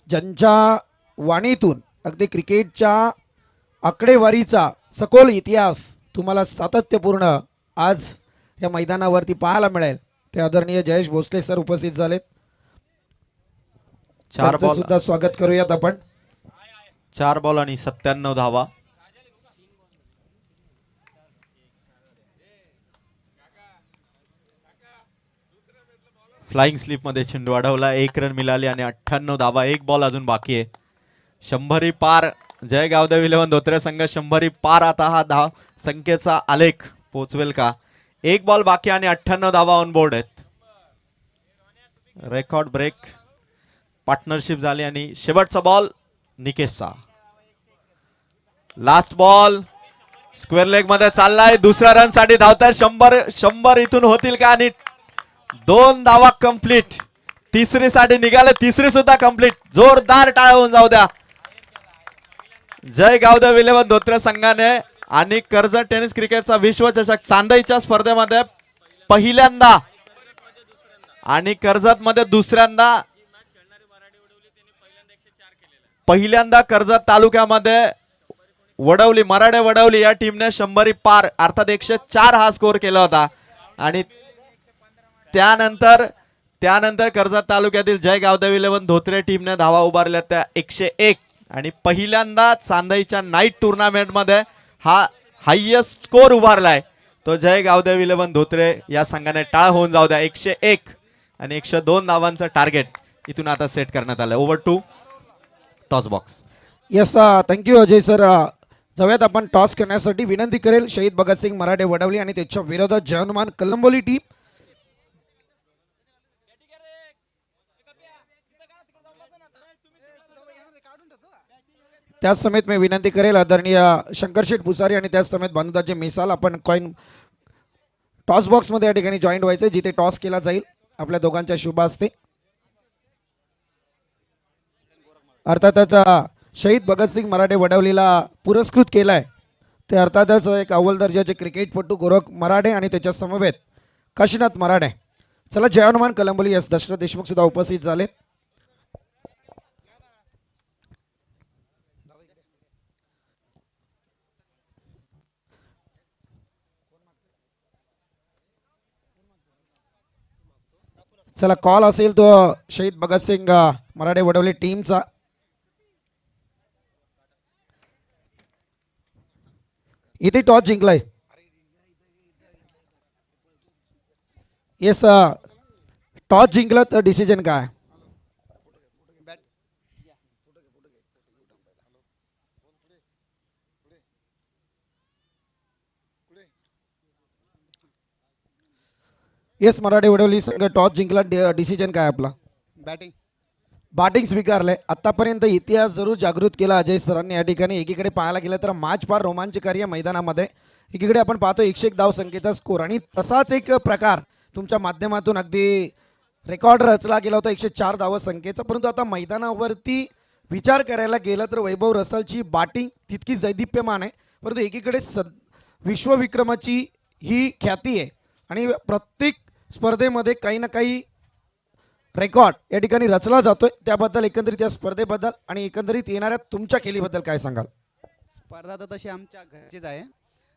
C: ज्यांच्या वाणीतून अगदी क्रिकेटच्या आकडेवारीचा सखोल इतिहास तुम्हाला सातत्यपूर्ण आज या मैदानावरती पाहायला मिळेल ते आदरणीय जयेश भोसले सर उपस्थित झालेत.
A: 4 बॉल
C: सुद्धा स्वागत करूयात आपण.
A: 4 बॉल आणि 97 धावा. फ्लाइंग स्लिप मध्ये चेंडू अडवला. 1 रन मिळाली आणि 98 धावा. 1 बॉल अजून बाकी आहे. 100 पार जय गावदेव 11 धोत्रे संघ 100 पार. आता हा धाव संख्येचा आलेख पोहोचवेल का? 1 बॉल बाकी आणि 98 धावा ऑन बोर्ड आहेत. रेकॉर्ड ब्रेक पार्टनरशिप झाली आणि शेवटचा बॉल निकेशचा. लास्ट बॉल स्क्वेअर लेग मध्ये चाललाय. दुसऱ्या रन साठी धावताय. 100 इथून होतील का? आणि 2 धावा कंप्लीट. तिसरी साठी निघाले. तिसरी सुद्धा कंप्लीट. जोरदार टाळ्या होऊन जाऊ द्या जय गावदेव 11 धोत्रे संघाने. आणि कर्जत टेनिस क्रिकेटचा विश्वचषक चांदईच्या स्पर्धेमध्ये पहिल्यांदा आणि कर्जत मध्ये पहिल्यांदा कर्जत तालुक्यामध्ये मराठे वडवली या टीमने 100 पार अर्थात 104 हा स्कोर केला होता. आणि त्यानंतर कर्जत तालुक्यातील जय गावदेव 11 धोत्रे टीमने धावा उभारल्या त्या 101. आणि पहिल्यांदा चांदईच्या नाईट टुर्नामेंट मध्ये हा हायेस्ट स्कोर उभारलाय तो जय गावदेव 11 धोत्रे या संघाने. टाळ होऊन जाऊ द्या. 101 आणि 102 धावांचं टार्गेट इथून आता सेट करण्यात आलंय. Over to toss box.
C: Yes thank you Ajay sir. जाऊयात आपण टॉस करण्यासाठी. विनंती करेल शहीद भगतसिंग मराठे वडवली आणि त्याच्या विरोधात जयहनुमान कलंबोली टीम. त्याच समेत मी विनंती करेल आदरणीय शंकरशेठ भुसारी आणि त्याच समेत भानुदाचे मिसाल आपण कॉईन टॉस बॉक्समध्ये या ठिकाणी जॉईंट व्हायचं जिथे टॉस केला जाईल आपल्या दोघांच्या शुभ असते. अर्थातच शहीद भगतसिंग मराठे वडवलीला पुरस्कृत केलाय ते अर्थातच एक अव्वल दर्जाचे क्रिकेटपटू गोरख मराठे आणि त्याच्या समवेत काशीनाथ मराठे. चला जय हनुमान कलंबोली एस दशरथ देशमुख सुद्धा उपस्थित झालेत. चला कॉल असेल तो शहीद भगतसिंग मराठे वडवली टीमचा. इथे टॉस जिंकलाय. येस टॉस जिंकलं तर डिसिजन काय? येस मराठे वडवली संघ टॉस जिंकला डिसिजन काय आपला?
D: बॅटिंग.
C: बॅटिंग स्वीकारलंय. आतापर्यंत इतिहास जरूर जागृत केला अजय सरांनी या ठिकाणी. एकीकडे पाहायला गेलं तर मॅच फार रोमांचकारी आहे मैदानामध्ये. एकीकडे आपण पाहतो 101 धाव संख्येचा स्कोर आणि तसाच एक प्रकार तुमच्या माध्यमातून अगदी रेकॉर्ड रचला गेला होता 104 धाव संख्येचा. परंतु आता मैदानावरती विचार करायला गेलं तर वैभव रसालची बॅटिंग तितकीच दैदिप्यमान आहे. परंतु एकीकडे विश्वविक्रमाची ही ख्याती आहे आणि प्रत्येक स्पर्धेमध्ये काही ना काही रेकॉर्ड या ठिकाणी रचला जातोय. त्याबद्दल एकंदरीत या स्पर्धेबद्दल आणि एकंदरीत येणाऱ्या तुमच्या खेळीबद्दल काय सांगाल?
D: स्पर्धा तर तशी आमच्या घरचीच आहे.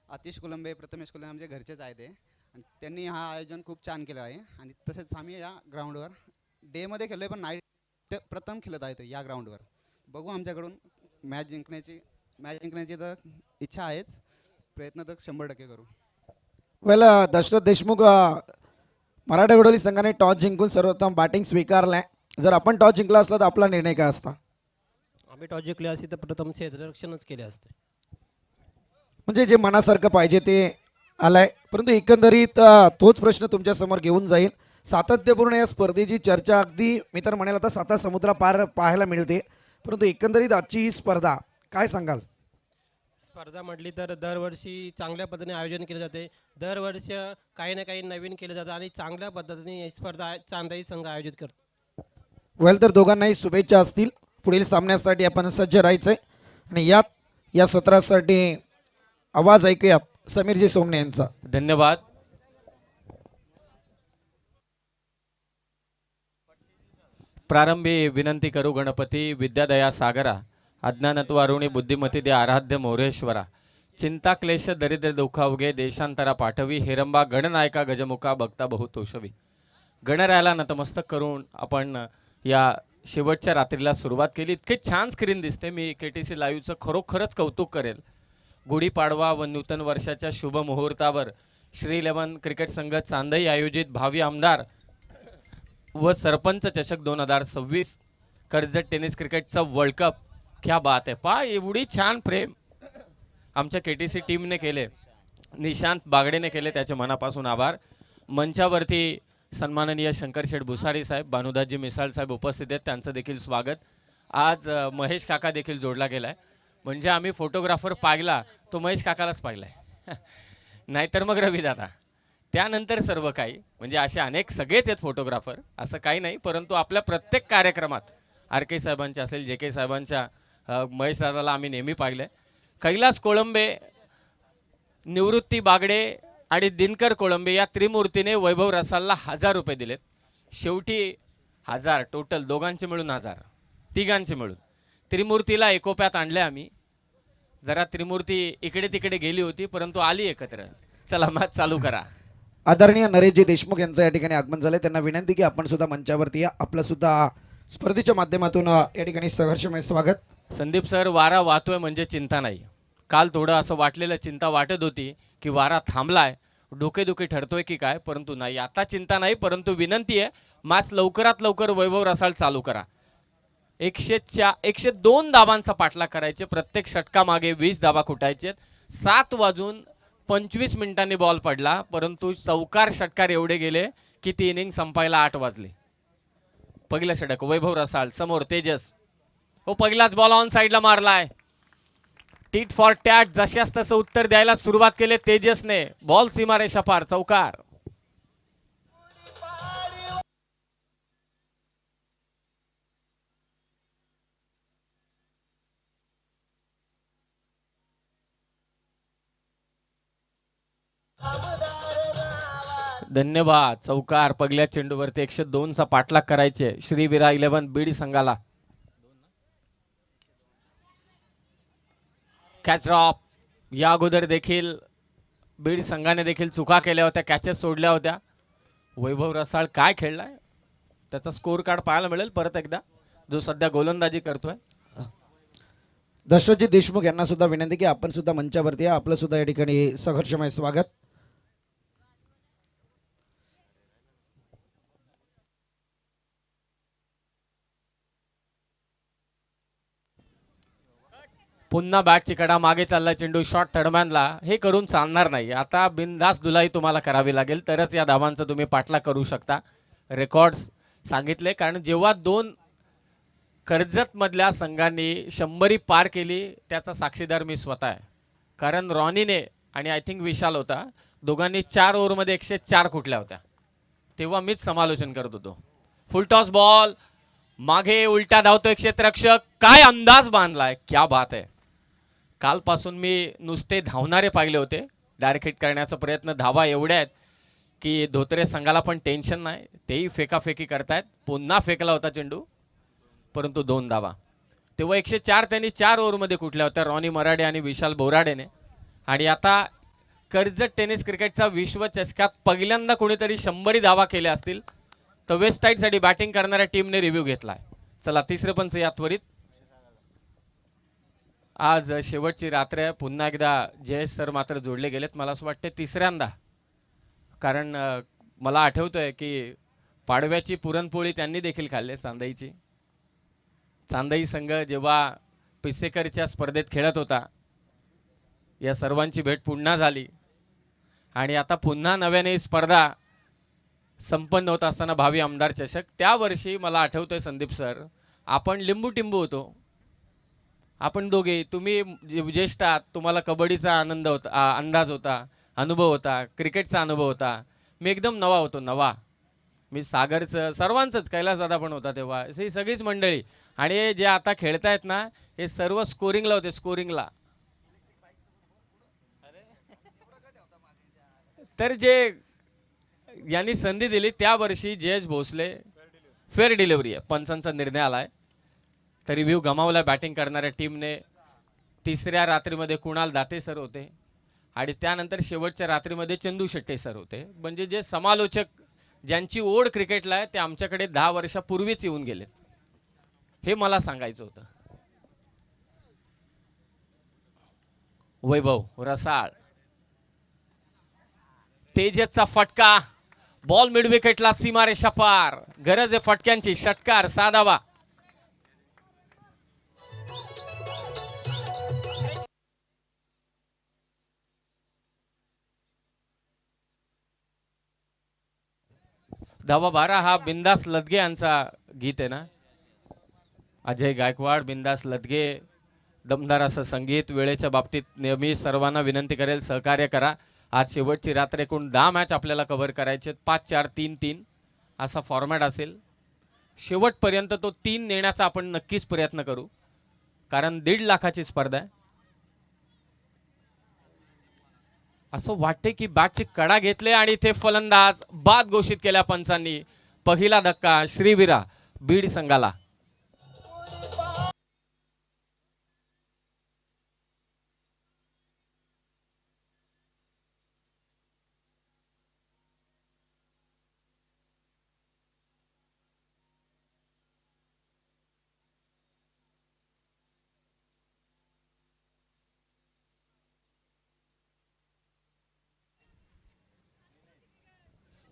D: आतिश कोलंबे, प्रथमेश कोलंबे आमच्या घरचेच आहे ते. आणि त्यांनी हा आयोजन खूप छान केलं आहे. आणि तसेच आम्ही या ग्राउंडवर डेमध्ये खेळलो पण नाईट प्रथम खेळत आहे तो या ग्राउंडवर. बघू आमच्याकडून मॅच जिंकण्याची तर इच्छा आहेच. प्रयत्न तर 100% करू.
C: वेल दशरथ देशमुख मराठा वडोली संघाने टॉस जिंकून सर्वोत्तम बॅटिंग स्वीकारलाय. जर आपण टॉस जिंकला असला तर आपला निर्णय काय असता?
E: आम्ही टॉस जिंकले असते तर प्रथम क्षेत्ररक्षणच केले असते.
C: म्हणजे जे मनासारखं पाहिजे ते आलाय. परंतु एकंदरीत तोच प्रश्न तुमच्या समोर घेऊन जाईल. सातत्यपूर्ण या स्पर्धेची चर्चा अगदी मी तर म्हणेल आता 7 समुद्र पार पाहायला मिळते. परंतु एकंदरीत आजची ही स्पर्धा काय सांगाल?
E: स्पर्धा म्हटली तर दरवर्षी चांगल्या पद्धतीने आयोजन केले जाते. दरवर्षी काही ना काही नवीन केलं जातं आणि चांगल्या पद्धतीने ही स्पर्धा चांदाई संघ आयोजित करतो.
C: वेल तर दोघांनाही शुभेच्छा असतील. पुढील सामन्यासाठी आपण सज्ज राहायचंय आणि या सत्रासाठी आवाज ऐकूया समीरजी सोमने यांचा.
B: धन्यवाद. प्रारंभी विनंती करू गणपती विद्यादया सागरा अज्ञानत्व अरुणी बुद्धिमती दे आराध्य मोरेश्वरा चिंता क्लेश दरिद्र दुःखावगे देशांतरा पाठवी हेरंबा गणनायका गजमुखा बघता बहुतोषवी. गणरायाला नतमस्तक करून आपण या शेवटच्या रात्रीला सुरुवात केली. इतके छान स्क्रीन दिसते. मी KTC लाईव्हचं खरोखरच कौतुक करेल. गुढीपाडवा व नूतन वर्षाच्या शुभ मुहूर्तावर श्री 11 क्रिकेट संघ चांदई आयोजित भावी आमदार व सरपंच चषक 2026 कर्जत टेनिस क्रिकेटचा वर्ल्ड कप. क्या बात आहे. पा एवढी छान प्रेम आमच्या KTC टीमने केले. निशांत बागडेने केले. त्याचे मनापासून आभार. मंचावरती सन्माननीय शंकरशेठ भुसारी साहेब, भानुदासजी मिसाळ साहेब उपस्थित आहेत. त्यांचं देखील स्वागत. आज महेश काका देखील जोडला गेला आहे. म्हणजे आम्ही फोटोग्राफर पाहिला तो महेश काकालाच पाहिला आहे. नाहीतर मग रविदादा, त्यानंतर सर्व काही. म्हणजे असे अनेक सगळेच आहेत फोटोग्राफर, असं काही नाही. परंतु आपल्या प्रत्येक कार्यक्रमात RK साहेबांच्या असेल, JK साहेबांच्या, महेश दादाला आम्ही नेहमी पाहिलं आहे. कैलास कोळंबे, निवृत्ती बागडे आणि दिनकर कोळंबे या त्रिमूर्तीने वैभव रसालला 1000 रुपये दिलेत. शेवटी 1000 टोटल, दोघांचे मिळून 1000, तिघांचे मिळून. त्रिमूर्तीला एकोप्यात आणले आम्ही. जरा त्रिमूर्ती इकडे तिकडे गेली होती परंतु आली एकत्र. चला मॅच चालू करा.
C: आदरणीय नरेशजी देशमुख यांचं या ठिकाणी आगमन झालंय. त्यांना विनंती की आपण सुद्धा मंचावरती या. आपलं सुद्धा स्पर्धेच्या माध्यमातून या ठिकाणी सहर्षमय स्वागत.
B: संदीप सर, वारा वाहतोय म्हणजे चिंता नाही. काल थोडं असं वाटलेलं, चिंता वाटत होती की वारा थांबलाय, डोकेदुखी ठरतोय की काय, परंतु नाही, आता चिंता नाही. परंतु विनंती आहे, मॅच लवकरात लवकर वैभव रसाल चालू करा. 102 धाबांचा पाठलाग करायचे. प्रत्येक षटकामागे 20 धाबा कुटायचे. 7:25 मिनिटांनी बॉल पडला, परंतु चौकार षटकार एवढे गेले की ती इनिंग संपायला 8 वाजले. पहिलं षटक वैभव रसाल समोर तेजस. हो, पहिलाच बॉल ऑन साईडला मारलाय. टीट फॉर टॅट जशास तसं उत्तर द्यायला सुरुवात केली तेजसने. बॉल सीमारेषा पार, चौकार. धन्यवाद. चौकार. पहिल्या चेंडूवरती 102 चा पाठलाग करायचे श्रीवीरा 11 बीड संघाला. Catch drop. या अगोदर देखील बीड संघाने देखील चुका केल्या होत्या, कॅचेस सोडल्या होत्या. वैभव रसाळ काय खेळलाय त्याचा स्कोर कार्ड पाहायला मिळेल परत एकदा, जो सध्या गोलंदाजी करतोय.
C: दशरथजी देशमुख यांना सुद्धा विनंती की आपण सुद्धा मंचावरती या, आपलं सुद्धा या ठिकाणी संघर्षमय स्वागत.
B: पुन्हा बॅटची कडा, मागे चालला चेंडू, शॉट थर्डमॅनला. हे करून चालणार नाही. आता बिनधास्त धुलाई तुम्हाला करावी लागेल, तरच या धावांचा तुम्ही पाठलाग करू शकता. रेकॉर्ड्स सांगितले, कारण जेव्हा दोन कर्जत मधल्या संघांनी 100 पार केली त्याचा साक्षीदार मी स्वतः आहे. कारण रॉनीने आणि आय थिंक विशाल होता, दोघांनी 4 ओव्हरमध्ये 104 कुठल्या होत्या, तेव्हा मीच समालोचन करत होतो. फुल टॉस बॉल, मागे उलटा धावतोय क्षेत्ररक्षक. काय अंदाज बांधलाय, क्या बात आहे. कालपासून मी नुसते धावणारे पाहिले होते, डायरेक्ट हिट करण्याचा प्रयत्न. धावा एवढ्या आहेत की धोत्रे संघाला पण टेन्शन नाही, तेही फेकाफेकी करतायत. पुन्हा फेकला होता चेंडू, परंतु 2 धावा. तेव्हा 104 त्यांनी 4 ओव्हरमध्ये कुठल्या होत्या, रॉनी मराडे आणि विशाल बोराडेने. आणि आता कर्जत टेनिस क्रिकेटचा विश्वचषकात पहिल्यांदा कोणीतरी 100 धावा केल्या असतील तर वेस्ट साईडसाठी बॅटिंग करणाऱ्या टीमने रिव्ह्यू घेतलाय. चला तिसरे पंच या त्वरित. आज शेवटची रात्र आहे. पुन्हा एकदा जयेश सर मात्र जोडले गेलेत, मला असं वाटतं तिसऱ्यांदा. कारण मला आठवतंय की पाडव्याची पुरणपोळी त्यांनी देखील खाल्ली चांदईची. चांदई संघ जेव्हा पिसेकरच्या स्पर्धेत खेळत होता, या सर्वांची भेट पुन्हा झाली. आणि आता पुन्हा नव्याने स्पर्धा संपन्न होत असताना भावी आमदार चषक. त्या वर्षी मला आठवतंय संदीप सर, आपण लिंबू टिंबू होतो. आपण दोघे, तुम्ही ज्येष्ठ आहात, तुम्हाला कबड्डीचा आनंद होता, अंदाज होता, अनुभव होता, क्रिकेटचा अनुभव होता. मी एकदम नवा होतो, नवा. मी सागरचं, सर्वांचंच, कैलासदादा पण होता तेव्हा, ही सगळीच मंडळी. आणि जे आता खेळतायत ना, हे सर्व स्कोरिंगला होते, स्कोरिंगला. तर जे यांनी संधी दिली त्या वर्षी जयेश भोसले, फेअर डिलिव्हरी आहे, पंचांचा निर्णय आलाय. तर रिव्ह्यू गमावला बॅटिंग करणाऱ्या टीमने. तिसऱ्या रात्रीमध्ये कुणाल दाते सर होते आणि त्यानंतर शेवटच्या रात्रीमध्ये चंदू शेट्टे सर होते. म्हणजे जे समालोचक, ज्यांची ओढ क्रिकेटला आहे, ते आमच्याकडे 10 वर्षापूर्वीच येऊन गेलेत, हे मला सांगायचं होतं. वैभव रसाळ, तेजसचा फटका, बॉल मिड विकेटला, सीमारेषा पार. गरज आहे फटक्यांची. षटकार, 6 धावा. धावा 12 हा बिंदास लदगे यांचा गीत आहे ना. अजय गायकवाड, बिंदास लदगे, दमदार असं संगीत. वेळेच्या बाबतीत नेहमी सर्वांना विनंती करेल, सहकार्य करा. आज शेवटची रात्र, एकूण 10 मॅच आपल्याला कव्हर करायचे. 5-4-3-3 असा फॉर्मॅट असेल. शेवटपर्यंत तो 3 नेण्याचा आपण नक्कीच प्रयत्न करू, कारण 1.5 लाखाची स्पर्धा आहे. असं वाटते की बॅटची कडा घेतले आणि इथे फलंदाज बाद घोषित केल्या पंचांनी. पहिला धक्का श्रीवीरा बीड संघाला.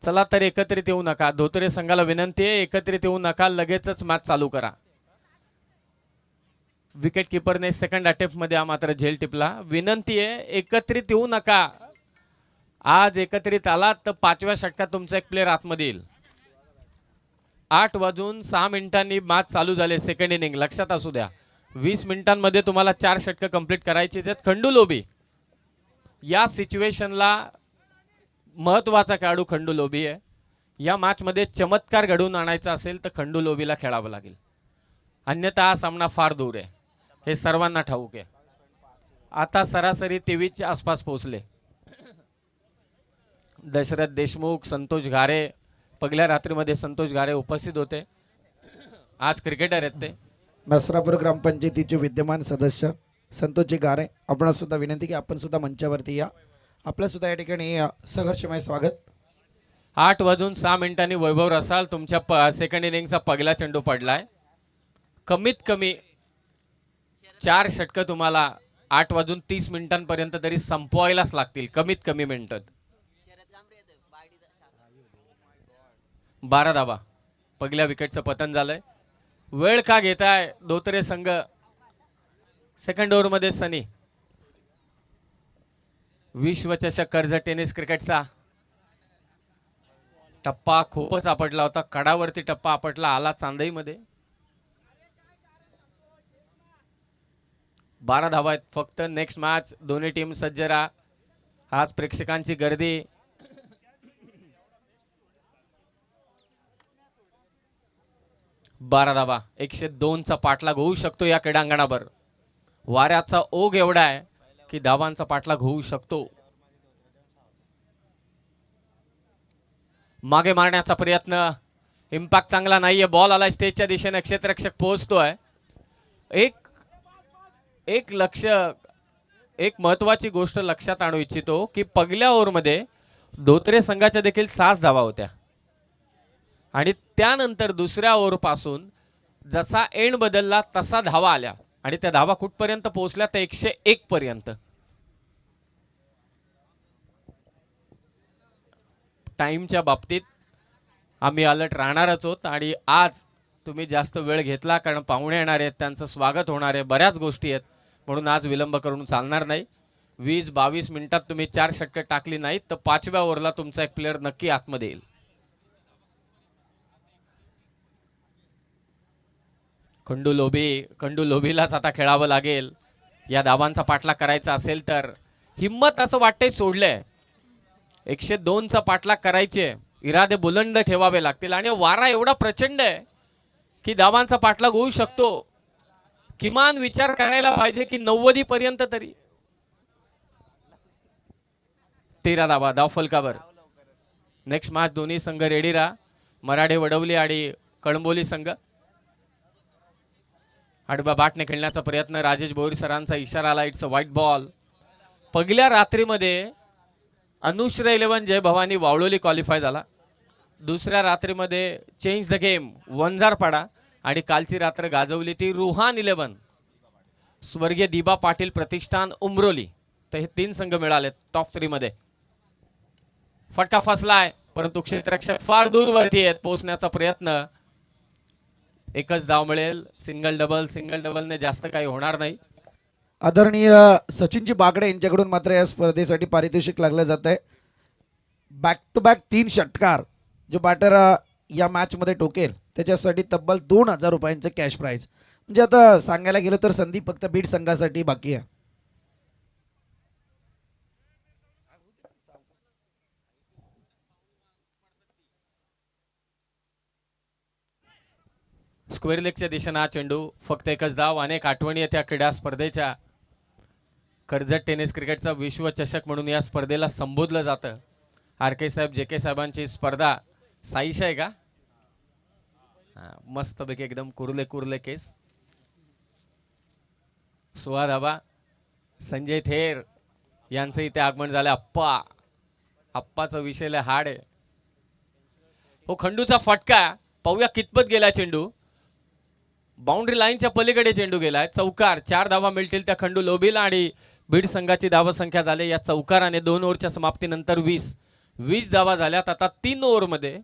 B: चला तर एकत्रित येऊ नका. धोत्रे संघाला विनंती आहे, एकत्रित येऊ नका, लगेचच मॅच चालू करा. विकेट किपरने सेकंड अटेम्प्ट मध्ये मात्र झेल टिपला. विनंती आहे, एकत्रित येऊ नका. आज एकत्रित आलात तर 5व्या षटकात तुमचा एक प्लेअर आतमध्ये येईल. 8:06 मॅच चालू झाले, सेकंड इनिंग. लक्षात असू द्या, 20 मिनिटांमध्ये तुम्हाला 4 षटकं कंप्लीट करायची आहेत. खंडू लोबी या सिच्युएशनला महत्वाचा खेळाडू खंडू लोबी आहे. या मॅचमध्ये चमत्कार घडवून आणायचा असेल तर खंडू लोबीला खेळावं लागेल, अन्यथा हा सामना फार दूर आहे, हे सर्वांना ठाऊक आहे. आता सरासरी 23च्या आसपास पोहोचले. दशरथ देशमुख, संतोष घारे, पहिल्या रात्रीमध्ये संतोष घारे उपस्थित होते. आज क्रिकेटर आहेत ते.
C: नसरापूर ग्रामपंचायतीचे विद्यमान सदस्य संतोषजी गारे, आपणास सुद्धा विनंती की आपण सुद्धा मंचावरती या. आपलं सुद्धा या ठिकाणी संघर्षमय स्वागत.
B: 8:06 वैभव रसाळ तुमच्या सेकंड इनिंगचा पहिला चेंडू पडलाय. कमीत कमी 4 षटकं तुम्हाला 8:30 तरी संपवायलाच लागतील, कमीत कमी मिनिटात. 12 धावा. पहिल्या विकेटचं पतन झालंय. वेळ का घेताय दोतरे संघ? सेकंड ओव्हरमध्ये सनी. विश्वचषक कर्ज टेनिस क्रिकेटचा टप्पा खूपच आपटला होता. कडावरती टप्पा आपटला, आला चांदईमध्ये. 12 धावा आहेत फक्त. Next match. दोन्ही टीम सज्ज राहा. आज प्रेक्षकांची गर्दी. बारा धावा. 102चा पाठलाग होऊ शकतो या क्रीडांगणावर. वाऱ्याचा ओघ एवढा आहे की धावांचा पाठलाग होऊ शकतो. मागे मारण्याचा प्रयत्न. इम्पॅक्ट चांगला नाहीये. बॉल आलाय स्टेजच्या दिशेने. क्षेत्ररक्षक पोहोचतोय. एक महत्वाची गोष्ट लक्षात आणू इच्छितो की पहिल्या ओव्हरमध्ये धोत्रे संघाच्या देखील 6 धावा होत्या आणि त्यानंतर दुसऱ्या ओव्हर पासून जसा एंड बदलला तसा धावा आल्या आणि त्या धावा कुठपर्यंत पोहोचल्या तर 101 पर्यंत. टाइमच्या बाबतीत आम्ही अलर्ट राहणारच आहोत आणि आज तुम्ही जास्त वेळ घेतला कारण पाहुणे येणार आहेत, त्यांचं स्वागत होणार आहे, बऱ्याच गोष्टी आहेत, म्हणून आज विलंब करून चालणार नाही. 20-22 मिनिटात तुम्ही 4 षटकं टाकली नाहीत तर 5व्या ओव्हरला तुमचा एक प्लेअर नक्की आतमध्ये येईल. खंडू लोबीलाच आता खेळावं लागेल या धावांचा पाठलाग करायचा असेल तर. हिम्मत असं वाटते सोडलंय. 102चा पाठलाग करायचे, इरादे बुलंद ठेवावे लागतील आणि वारा एवढा प्रचंड आहे की धावांचा पाठलाग होऊ शकतो. किमान विचार करायला पाहिजे की 90 पर्यंत तरी. 13 धावा धाव फलकावर. नेक्स्ट मॅच दोन्ही संघ रेडी राहा. मराठे वडवली आणि कळंबोली संघ. आडव्या बॅटने खेळण्याचा प्रयत्न. राजेश बोरी सरांचा इशारा आला. It's a white ball. पहिल्या रात्रीमध्ये अनुश्र 11 जय भवानी वावळोली क्वालिफाय झाला. दुसऱ्या रात्रीमध्ये चेंज द गेम वंजारपाडा आणि कालची रात्र गाजवली ती रुहान 11 स्वर्गीय दिबा पाटील प्रतिष्ठान उमरोली. तर हे 3 संघ मिळाले टॉप 3 मध्ये. फटका फसलाय परंतु क्षेत्ररक्षक फार दूरवरती आहेत. पोहोचण्याचा प्रयत्न. एकच धाव मिळेल. सिंगल डबलने जास्त काही होणार नाही.
C: आदरणीय सचिनजी बागडे यांच्याकडून मात्र या स्पर्धेसाठी पारितोषिक लागलं जात आहे. बॅक टू बॅक 3 षटकार जो बॅटर या मॅच मध्ये टोकेल त्याच्यासाठी तब्बल 2000 रुपयांचं कॅश प्राइज. म्हणजे आता सांगायला गेलं तर संधी फक्त बीड संघासाठी बाकी आहे.
B: स्क्वेअर लेगच्या दिशेने हा चेंडू. फक्त एकच धाव. अनेक आठवणी आहेत या क्रीडा स्पर्धेच्या. कर्जत टेनिस क्रिकेटचा विश्वचषक म्हणून या स्पर्धेला संबोधलं जातं. RK साहेब JK साहेबांची स्पर्धा. साईश आहे का? मस्तपैकी एकदम कुरले केस. 16 धावा. संजय थेर यांचं इथे आगमन झालं. अप्पाचा विषय हाड आहे हो. खंडूचा फटका. पाहूया कितपत गेला चेंडू. बाउंड्री लाईनच्या पलीकडे चेंडू गेलाय. चौकार. 4 धावा मिळतील त्या खंडू लोबीला आणि बीड संघाची धावा संख्या झाली या चौकाराने 2 ओव्हरच्या समाप्तीनंतर 20 धावा झाल्यात. आता 3 ओव्हरमध्ये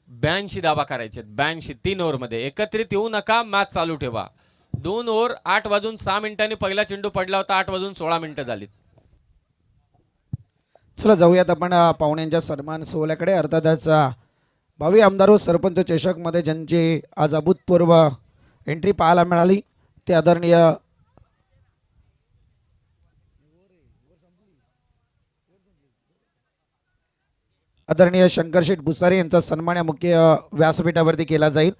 B: 82 धावा करायचे. 82 3 ओव्हरमध्ये. एकत्रित येऊ नका. मॅच चालू ठेवा. 2 ओव्हर 8:06 पहिला चेंडू पडला होता. 8:16 झालीत.
C: चला जाऊयात आपण पाहुण्यांच्या सन्मान सोहळ्याकडे. अर्थातच भावी आमदार व सरपंच चषकमध्ये ज्यांची आज अभूतपूर्व एंट्री पाहायला मिळाली ते आदरणीय शंकरशेठ भुसारे यांचा सन्मान या मुख्य व्यासपीठावरती केला जाईल.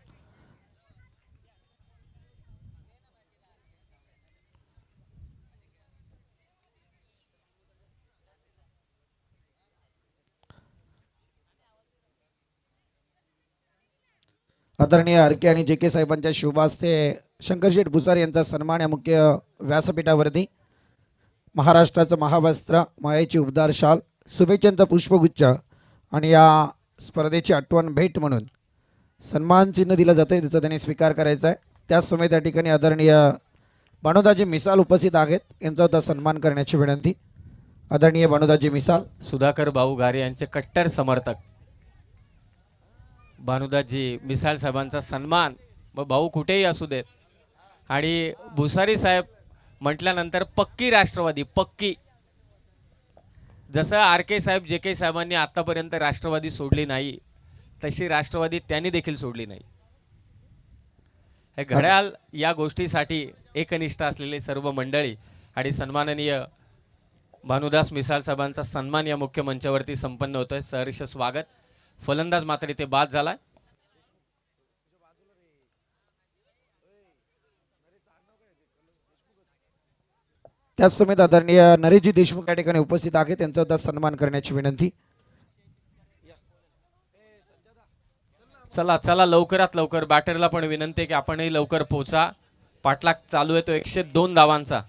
C: आदरणीय आरके आणि जे के साहेबांच्या शुभ हस्ते शंकरशेठ भुसारे यांचा सन्मान या मुख्य व्यासपीठावरती महाराष्ट्राचं महावस्त्र, मायेची उबदार शाल, शुभेच्छांचा पुष्पगुच्छ आणि या स्पर्धेची आठवण भेट म्हणून सन्मान चिन्ह दिलं जातं, त्याचा त्यांनी स्वीकार करायचा आहे. त्याच समय त्या ठिकाणी आदरणीय भानुदाजी मिसाल उपस्थित आहेत, यांचा होता सन्मान करण्याची विनंती. आदरणीय भानुदाजी मिसाल.
B: सुधाकर भाऊ गारे यांचे कट्टर समर्थक भानुदाजी मिसाळ साहेबांचा सन्मान, मग भाऊ कुठेही असू देत. आणि भुसारी साहेब म्हटल्यानंतर पक्की राष्ट्रवादी, पक्की. जसं आर के साहेब, जे के साहेबांनी आतापर्यंत राष्ट्रवादी सोडली नाही, तशी राष्ट्रवादी त्यांनी देखील सोडली नाही. हे घड्याळ या गोष्टीसाठी एकनिष्ठ असलेले सर्व मंडळी आणि सन्माननीय भानुदास मिसाळ साहेबांचा सन्मान या मुख्य मंचावरती संपन्न होतोय. सहर्ष स्वागत. फलंदाज मात्र इथे बाद झालाय.
C: त्याच समेत आदरणीय नरेशजी देशमुख या ठिकाणी उपस्थित आहेत, त्यांचा होता सन्मान करण्याची विनंती.
B: चला चला लवकरात लवकर. बॅटरला पण विनंती आहे की आपणही लवकर पोहोचा. पाठलाग चालू आहे तो 102 धावांचा.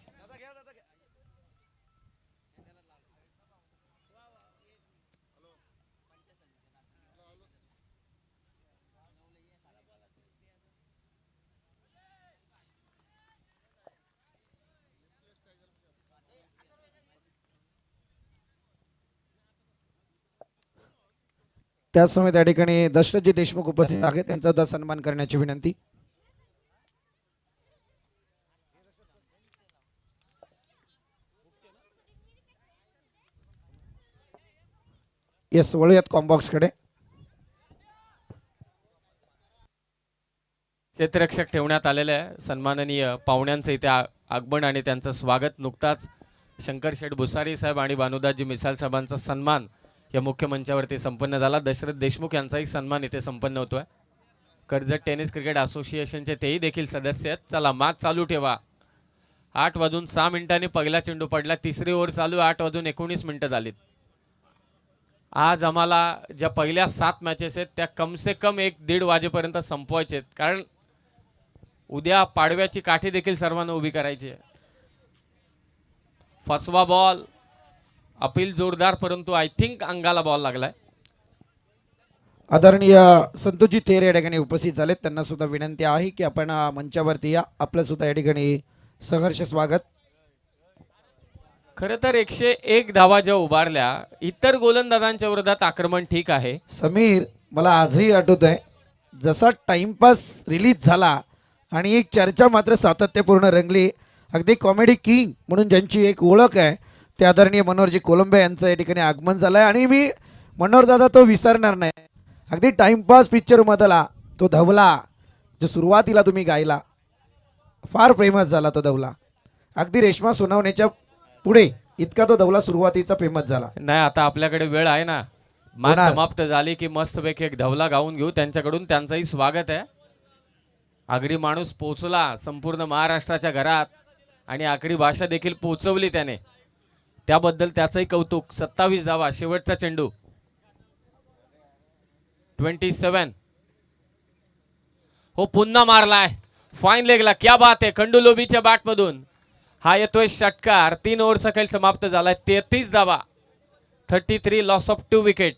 C: त्याच समय त्या ठिकाणी दशरथजी देशमुख उपस्थित आहेत, त्यांचा सुद्धा सन्मान करण्याची विनंती. येस, वळूयात कॉम्बॉक्स कडे.
B: क्षेत्ररक्षक ठेवण्यात आलेले आहे. सन्माननीय पाहुण्यांचं इथे आगमन आणि त्यांचं स्वागत. नुकताच शंकरशेठ भुसारी साहेब आणि भानुदासजी मिसाळ साहेबांचा सन्मान या मुख्य मंचावरती संपन्न झाला. दशरथ देशमुख यांचाही सन्मान इथे संपन्न होतोय. कर्जत टेनिस क्रिकेट असोसिएशनचे तेही देखील सदस्य आहेत. चला मॅच चालू ठेवा. 8:06 पहिला चेंडू पडला. तिसरी ओव्हर चालू. 8:19 झालीत. आज आम्हाला ज्या पहिल्या 7 मॅचेस आहेत त्या कम से कम 1-1.5 वाजेपर्यंत संपवायचे आहेत, कारण उद्या पाडव्याची काठी देखील सर्वांना उभी करायची आहे. फसवा बॉल, अपील जोरदार, परंतु आय थिंक अंगाला बॉल लागलाय.
C: आदरणीय संतोषजी थेर या ठिकाणी उपस्थित झालेत, त्यांना सुद्धा विनंती आहे की आपण मंचावरती या. आपलं सुद्धा या ठिकाणी सहर्ष स्वागत.
B: खरं तर 101 धावा ज्या उभारल्या, इतर गोलंदाजांच्या विरोधात आक्रमण ठीक आहे.
C: समीर, मला आजही आठवत आहे जसा टाइमपास रिलीज झाला आणि एक चर्चा मात्र सातत्यपूर्ण रंगली. अगदी कॉमेडी किंग म्हणून ज्यांची एक ओळख आहे ते आदरणीय मनोहरजी कोलंबे यांचं या ठिकाणी आगमन झालंय. आणि मी मनोहर दादा तो विसरणार नाही. अगदी टाइमपास पिक्चर मधला तो धवला जो सुरुवातीला तुम्ही गायला, फार फेमस झाला तो धवला. अगदी रेश्मा सोनावणेच्या पुढे इतका तो धवला सुरुवातीचा फेमस झाला.
B: नाही, आता आपल्याकडे वेळ आहे ना. मॅच समाप्त झाली की मस्तपैकी एक धवला गाऊन घेऊ त्यांच्याकडून. त्यांचंही स्वागत आहे. आगरी माणूस पोचला संपूर्ण महाराष्ट्राच्या घरात आणि आगरी भाषा देखील पोचवली त्याने, त्याबद्दल त्याचंही कौतुक. 27 धावा, शेवटचा चेंडू. 27. हो, पुन्हा मारलाय फाईन लेगला. क्या बात आहे. खंडू लोबीच्या बॅट मधून हा येतोय षटकार. 3 ओव्हरचा खेळ समाप्त झालाय. 33 धावा, 33, लॉस ऑफ 2 विकेट.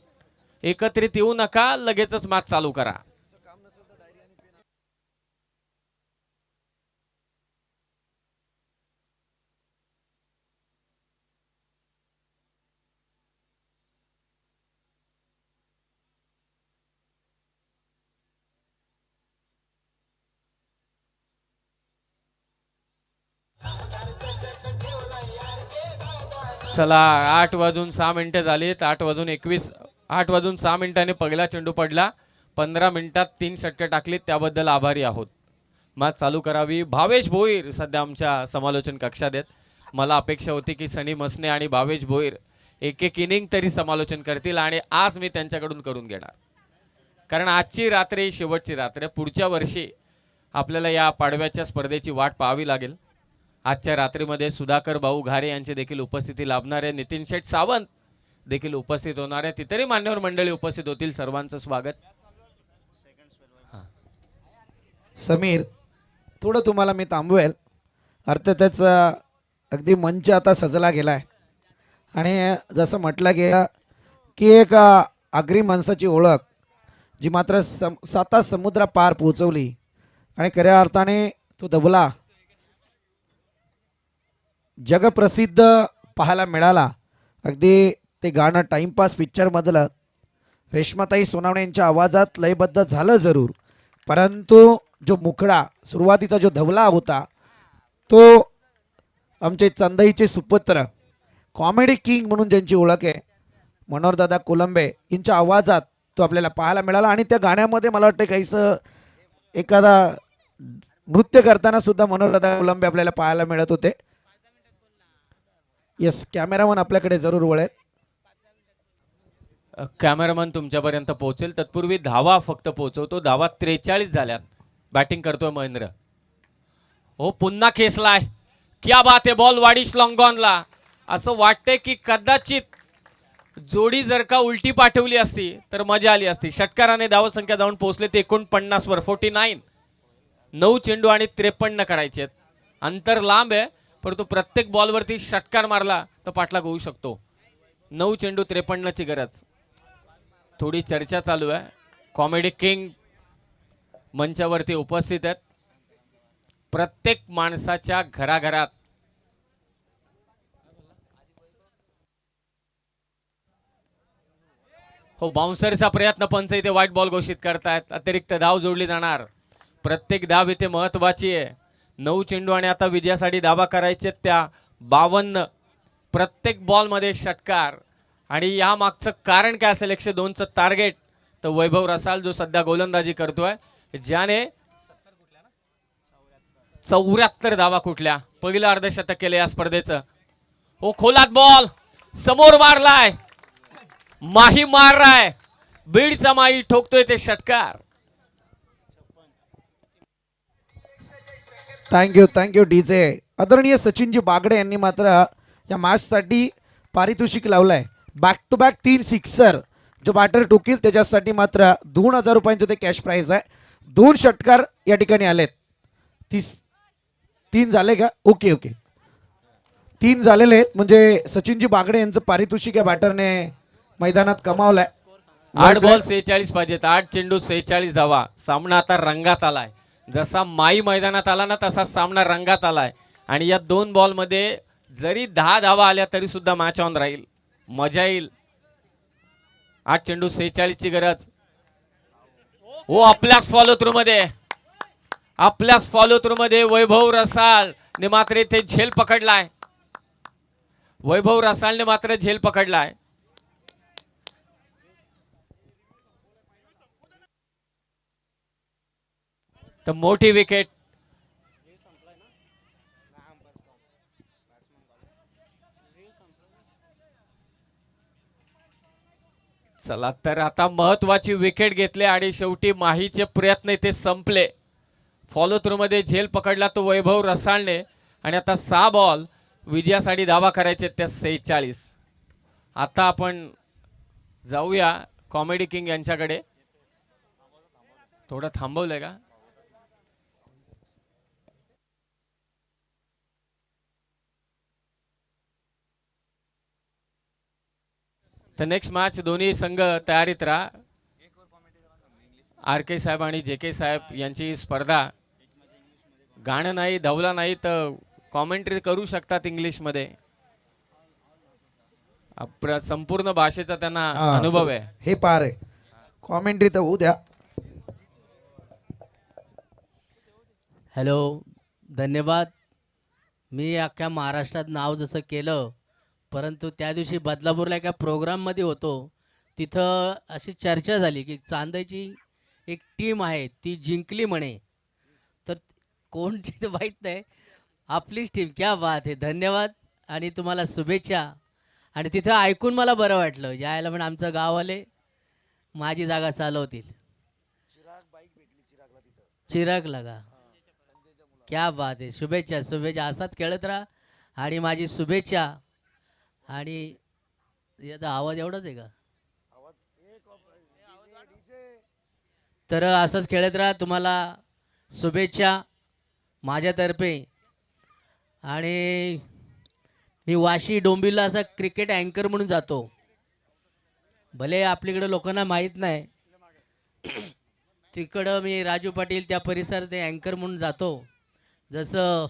B: एकत्रित येऊ नका, लगेचच मॅच चालू करा. चला, 8:06 झालीत. 8:21, 8:06 पहिला चेंडू पडला. 15 मिनिटात 3 षटके टाकलीत, त्याबद्दल आभारी आहोत. मॅच चालू करावी. भावेश भोईर सध्या आमच्या समालोचन कक्षात आहेत. मला अपेक्षा होती की सनी मसने आणि भावेश भोईर एक एक इनिंग तरी समालोचन करतील आणि आज मी त्यांच्याकडून करून घेणार, कारण आजची रात्र शेवटची रात्र. पुढच्या वर्षी आपल्याला या पाडव्याच्या स्पर्धेची वाट पाहावी लागेल. आजच्या रात्रीमध्ये सुधाकर भाऊ घारे यांची देखील उपस्थिती लाभणार आहे. नितीन शेठ सावंत देखील उपस्थित होणार आहे. तितरही मान्यवर मंडळी उपस्थित होतील. सर्वांचं स्वागत.
C: समीर, थोडं तुम्हाला मी थांबवेल. अर्थातच अगदी मंच आता सजला गेला आहे आणि जसं म्हटलं गेलं की एक आगरी माणसाची ओळख जी मात्र साता समुद्र पार पोहोचवली आणि खऱ्या अर्थाने तो तबला जगप्रसिद्ध पाहायला मिळाला. अगदी ते गाणं टाइमपास पिक्चरमधलं रेश्माताई सोनावणे यांच्या आवाजात लयबद्ध झालं जरूर, परंतु जो मुखडा सुरुवातीचा जो धवला होता तो आमचे चंदाईचे सुपुत्र कॉमेडी किंग म्हणून ज्यांची ओळख आहे मनोहरदादा कोलंबे यांच्या आवाजात तो आपल्याला पाहायला मिळाला. आणि त्या गाण्यामध्ये मला वाटतं काहीसं एखादा नृत्य करताना सुद्धा मनोहरदादा कोलंबे आपल्याला पाहायला मिळत होते. येस, कॅमेरामन आपल्याकडे जरूर वळेल.
B: कॅमेरामन तुमच्यापर्यंत पोहोचेल. तत्पूर्वी धावा फक्त पोहोचवतो. धावा 43 झाल्यात. बॅटिंग करतोय महेंद्र. हो, पुन्हा खेचलाय. क्या बात आहे. बॉल वाडीश लॉंगॉनला. असं वाटतंय की कदाचित जोडी जर का उलटी पाठवली असती तर मजा आली असती. षटकाराने धावसंख्या जाऊन पोहोचले ते 49 वर. 49. 9 चेंडू आणि 53 करायचे आहेत. अंतर लांब आहे, परंतु प्रत्येक बॉलवरती षटकार मारला तर पाठलाग होऊ शकतो. 9 चेंडू 53ची गरज. थोडी चर्चा चालू आहे. कॉमेडी किंग मंचावरती उपस्थित आहेत. प्रत्येक माणसाच्या घराघरात हो, बाउन्सरचा प्रयत्न. पंच इथे व्हाईट बॉल घोषित करतायत. अतिरिक्त धाव जोडली जाणार. प्रत्येक धाव इथे महत्वाची आहे. 9 चेंडू आणि आता विजयासाठी धावा करायचे त्या 52. प्रत्येक बॉलमध्ये षटकार. आणि या मागचं कारण काय असेल? 102चं टार्गेट. तर वैभव रसाल जो सध्या गोलंदाजी करतोय, ज्याने 74 धावा कुठल्या. पहिलं अर्धशतक केलं या स्पर्धेचं. हो, खोलात बॉल समोर मारलाय. माही मार राय. बीडचा माही ठोकतोय ते षटकार.
C: Thank you DJ. आदरणीय सचिनजी बागडे यांनी मात्र या मॅचसाठी पारितोषिक लावलंय. बॅक टू बॅक 3 सिक्सर जो बॅटर ठोकील त्याच्यासाठी मात्र 2000 रुपयांचं ते कॅश प्राइज आहे. 2 षटकार या ठिकाणी आलेत. 3 झाले का? ओके 3 झालेले आहेत. म्हणजे सचिनजी बागडे यांचं पारितोषिक या बॅटरने मैदानात कमावलंय.
B: 8 बॉल 46 पाहिजेत. 8 चेंडू 46 धावा. सामना आता रंगात आलाय. जसा माई मैदानात आला ना तसा सामना रंगात आलाय. आणि या 2 बॉलमध्ये जरी 10 धावा आल्या तरी सुद्धा मॅच ऑन राहील. मजा येईल. 8 चेंडू 46 ची गरज. हो, आपल्याच फॉलो थ्रू मध्ये वैभव रसाळ ने मात्र इथे झेल पकडलाय. वैभव रसाळने मात्र झेल पकडलाय. तर मोठी विकेट. चला, तर आता महत्वाची विकेट घेतली आणि शेवटी माहीचे प्रयत्न इथे संपले. फॉलो थ्रू मध्ये झेल पकडला तो वैभव रसाळने. आणि आता 6 बॉल विजयासाठी धावा करायचे त्या 46. आता आपण जाऊया कॉमेडी किंग यांच्याकडे. थोडं थांबवलंय का? तर नेक्स्ट मॅच दोन्ही संघ तयारीत राहा. RK साहेब आणि JK साहेब यांची स्पर्धा. गाणं नाही, धवला नाही तर कॉमेंट्री करू शकतात इंग्लिशमध्ये. संपूर्ण भाषेचा त्यांना अनुभव आहे.
C: हे पार आहे. कॉमेंट्री तर होऊ द्या.
F: हॅलो, धन्यवाद. मी अख्ख्या महाराष्ट्रात नाव जसं केलं, परंतु त्या दिवशी बदलापूरला एका प्रोग्राममध्ये होतो. तिथं अशी चर्चा झाली की चांदईची एक टीम आहे ती जिंकली म्हणे. तर कोणची तर माहीत नाही. आपलीच टीम. क्या बात आहे. धन्यवाद आणि तुम्हाला शुभेच्छा. आणि तिथं ऐकून मला बरं वाटलं. यायला पण आमचं गाववाले माझी जागा चालवतील. चिराग लगा. क्या बात आहे. शुभेच्छा शुभेच्छा. असाच खेळत राहा आणि माझी शुभेच्छा. आणि याचा आवाज एवढाच आहे का? तर असंच खेळत राहा. तुम्हाला शुभेच्छा माझ्यातर्फे. आणि मी वाशी डोंबिवलीला असा क्रिकेट अँकर म्हणून जातो. भले आपल्याकडे लोकांना माहीत नाही. तिकडं मी राजू पाटील त्या परिसरात अँकर म्हणून जातो. जसं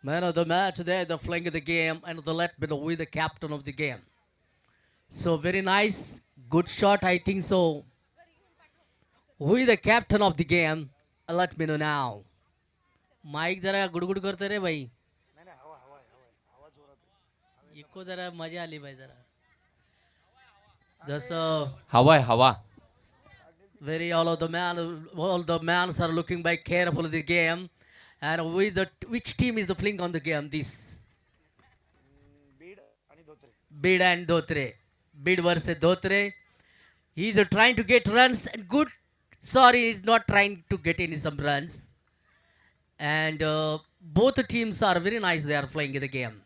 F: man of the match they the flying the game and the let be the we the captain of the game. So very nice. Good shot I think so. Who is the captain of the game? Let me know now. Mic जरा गुडगुड करतो रे भाई. Eco जरा मजा आली भाई जरा. जसं
B: हवा आहे हवा.
F: very all the mans are looking by careful the game and which team is the playing on the game this Bid and Dhotre. Bid versus Dhotre. He is trying to get runs and good. Sorry, he's not trying to get any some runs. And both teams are very nice. They are playing the game.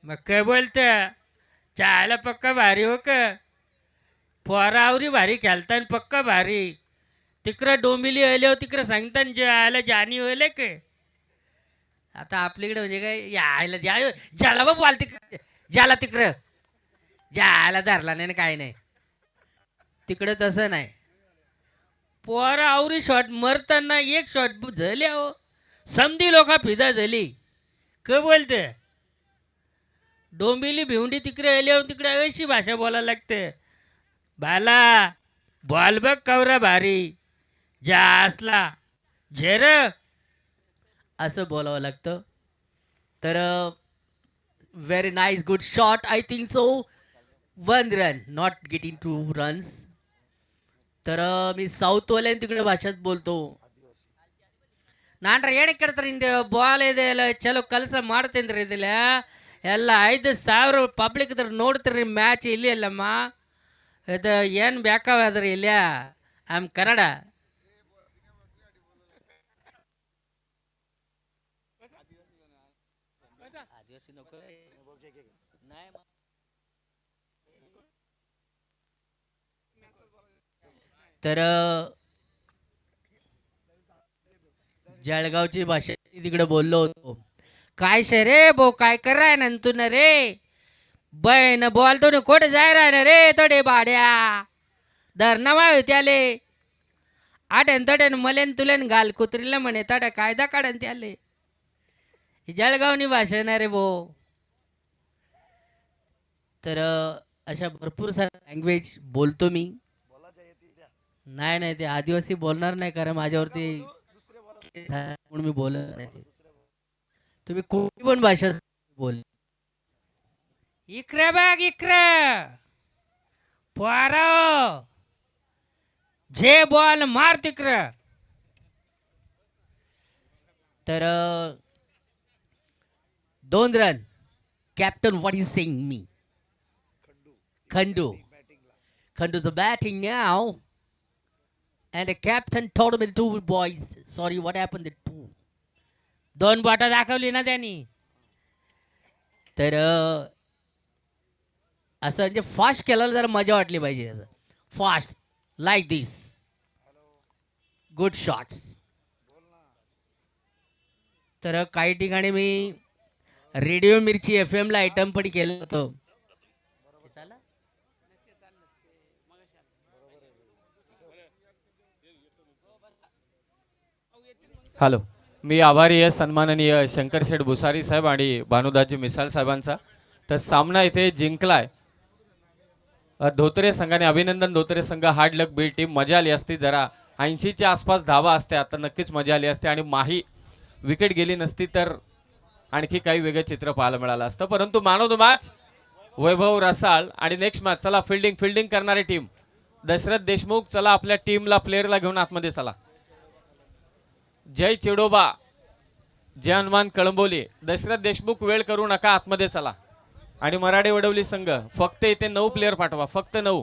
G: मग काय बोलतं चायला पक्का भारी हो का पोरावरी भारी खेळताना पक्का भारी तिकडं डोंबिवली आले तिकडं सांगताना जे आयला जाणी होईल का
F: आता आपल्याकडे म्हणजे काय यायला ज्याला बा बॉल तिकडं ज्याला तिकडं ज्याला धरला नाही काय नाही तिकडं तसं नाही.
G: पोरावरी शॉट मरताना एक शॉट झाले हो समधी लोक फिदा झाली काय बोलते डोंबिवली भिवंडी तिकडे आले तिकडे अशी भाषा बोलायला लागते. बाला बॉल बघ कवरा भारी जासला झेर
F: असं बोलावं लागतं. तर very nice good shot I think so. 1 run not getting 2 runs. तर मी साऊथवाल्यान तिकडे भाषेत बोलतो. ನಾನ್ರ ಏನಕ್ಕೆ ಕೇಳ್ತಾರೆ ಹಿಂದೆ ಬಾಲ್ ಇದೆ ಎಲ್ಲ ಚಲೋ ಕೆಲಸ ಮಾಡ್ತೇನೆ ರೀ ಇದಿಲ್ಲ ಎಲ್ಲ 5,000 ಪಬ್ಲಿಕ್ ಇದ್ರೆ ನೋಡ್ತೀರಿ ಮ್ಯಾಚ್ ಇಲ್ಲಿ ಅಲ್ಲಮ್ಮ ಇದು ಏನು ಬೇಕಾದ್ರಿ ಇಲ್ಲ ಐ ಆಮ್ ಕನ್ನಡ. तर जळगावची भाषा तिकडे बोललो होतो. काय शे रे भाऊ काय कराय ना तू ना रे बन बॉल तो कुठे जाय ना रे तोडे भाड्या दर नवा त्याले आठ्यान तोड्यान मलेन तुलेन घाल कुत्रीला म्हणे तड्या कायदा काढन त्याले जळगावनी भाषा ना रे भाऊ. तर अशा भरपूर साऱ्या लँग्वेज बोलतो मी. नाही नाही ते आदिवासी बोलणार नाही कारण माझ्यावरती म्हणून मी बोलत नाही. तुम्ही कोणती पण भाषा बोल.
G: इकडे बघ इकडे पोरा जे बॉल मार तिकडं.
F: तर 2 run. Captain what is saying me Khandu the batting now. And the captain told me 2 boys. Sorry, what happened? The 2.
G: 2 बोटा दाखवली ना त्यांनी.
F: तर असं म्हणजे फास्ट केल्याला जरा मजा वाटली पाहिजे. फास्ट लाईक दिस गुड शॉट्स. तर काही ठिकाणी मी रेडिओ मिरची FM ला आयटम पण केलं होतं.
B: हॅलो. मी आभारी आहे सन्माननीय शंकर शेठ भुसारी साहेब आणि भानुदाजी मिसाळ साहेबांचा. तर सामना इथे जिंकलाय धोत्रे संघाने. अभिनंदन धोत्रे संघ. हार्ड लक बी टीम. मजा आली असती जरा 80च्या आसपास धावा असत्या तर नक्कीच मजा आली असते आणि माही विकेट गेली नसती तर आणखी काही वेगळं चित्र पाहायला मिळालं असतं. परंतु मॅन ऑफ द मॅच वैभव रसाळ. आणि नेक्स्ट मॅच चला फिल्डिंग करणारी टीम दशरथ देशमुख. चला आपल्या टीमला प्लेअरला घेऊन आतमध्ये चला. जय चिडोबा, जय हनुमान कळंबोली, दशरथ देशमुख वेळ करू नका, आतमध्ये चला. आणि मराठी वडवली संघ फक्त इथे 9 प्लेयर पाठवा, फक्त 9.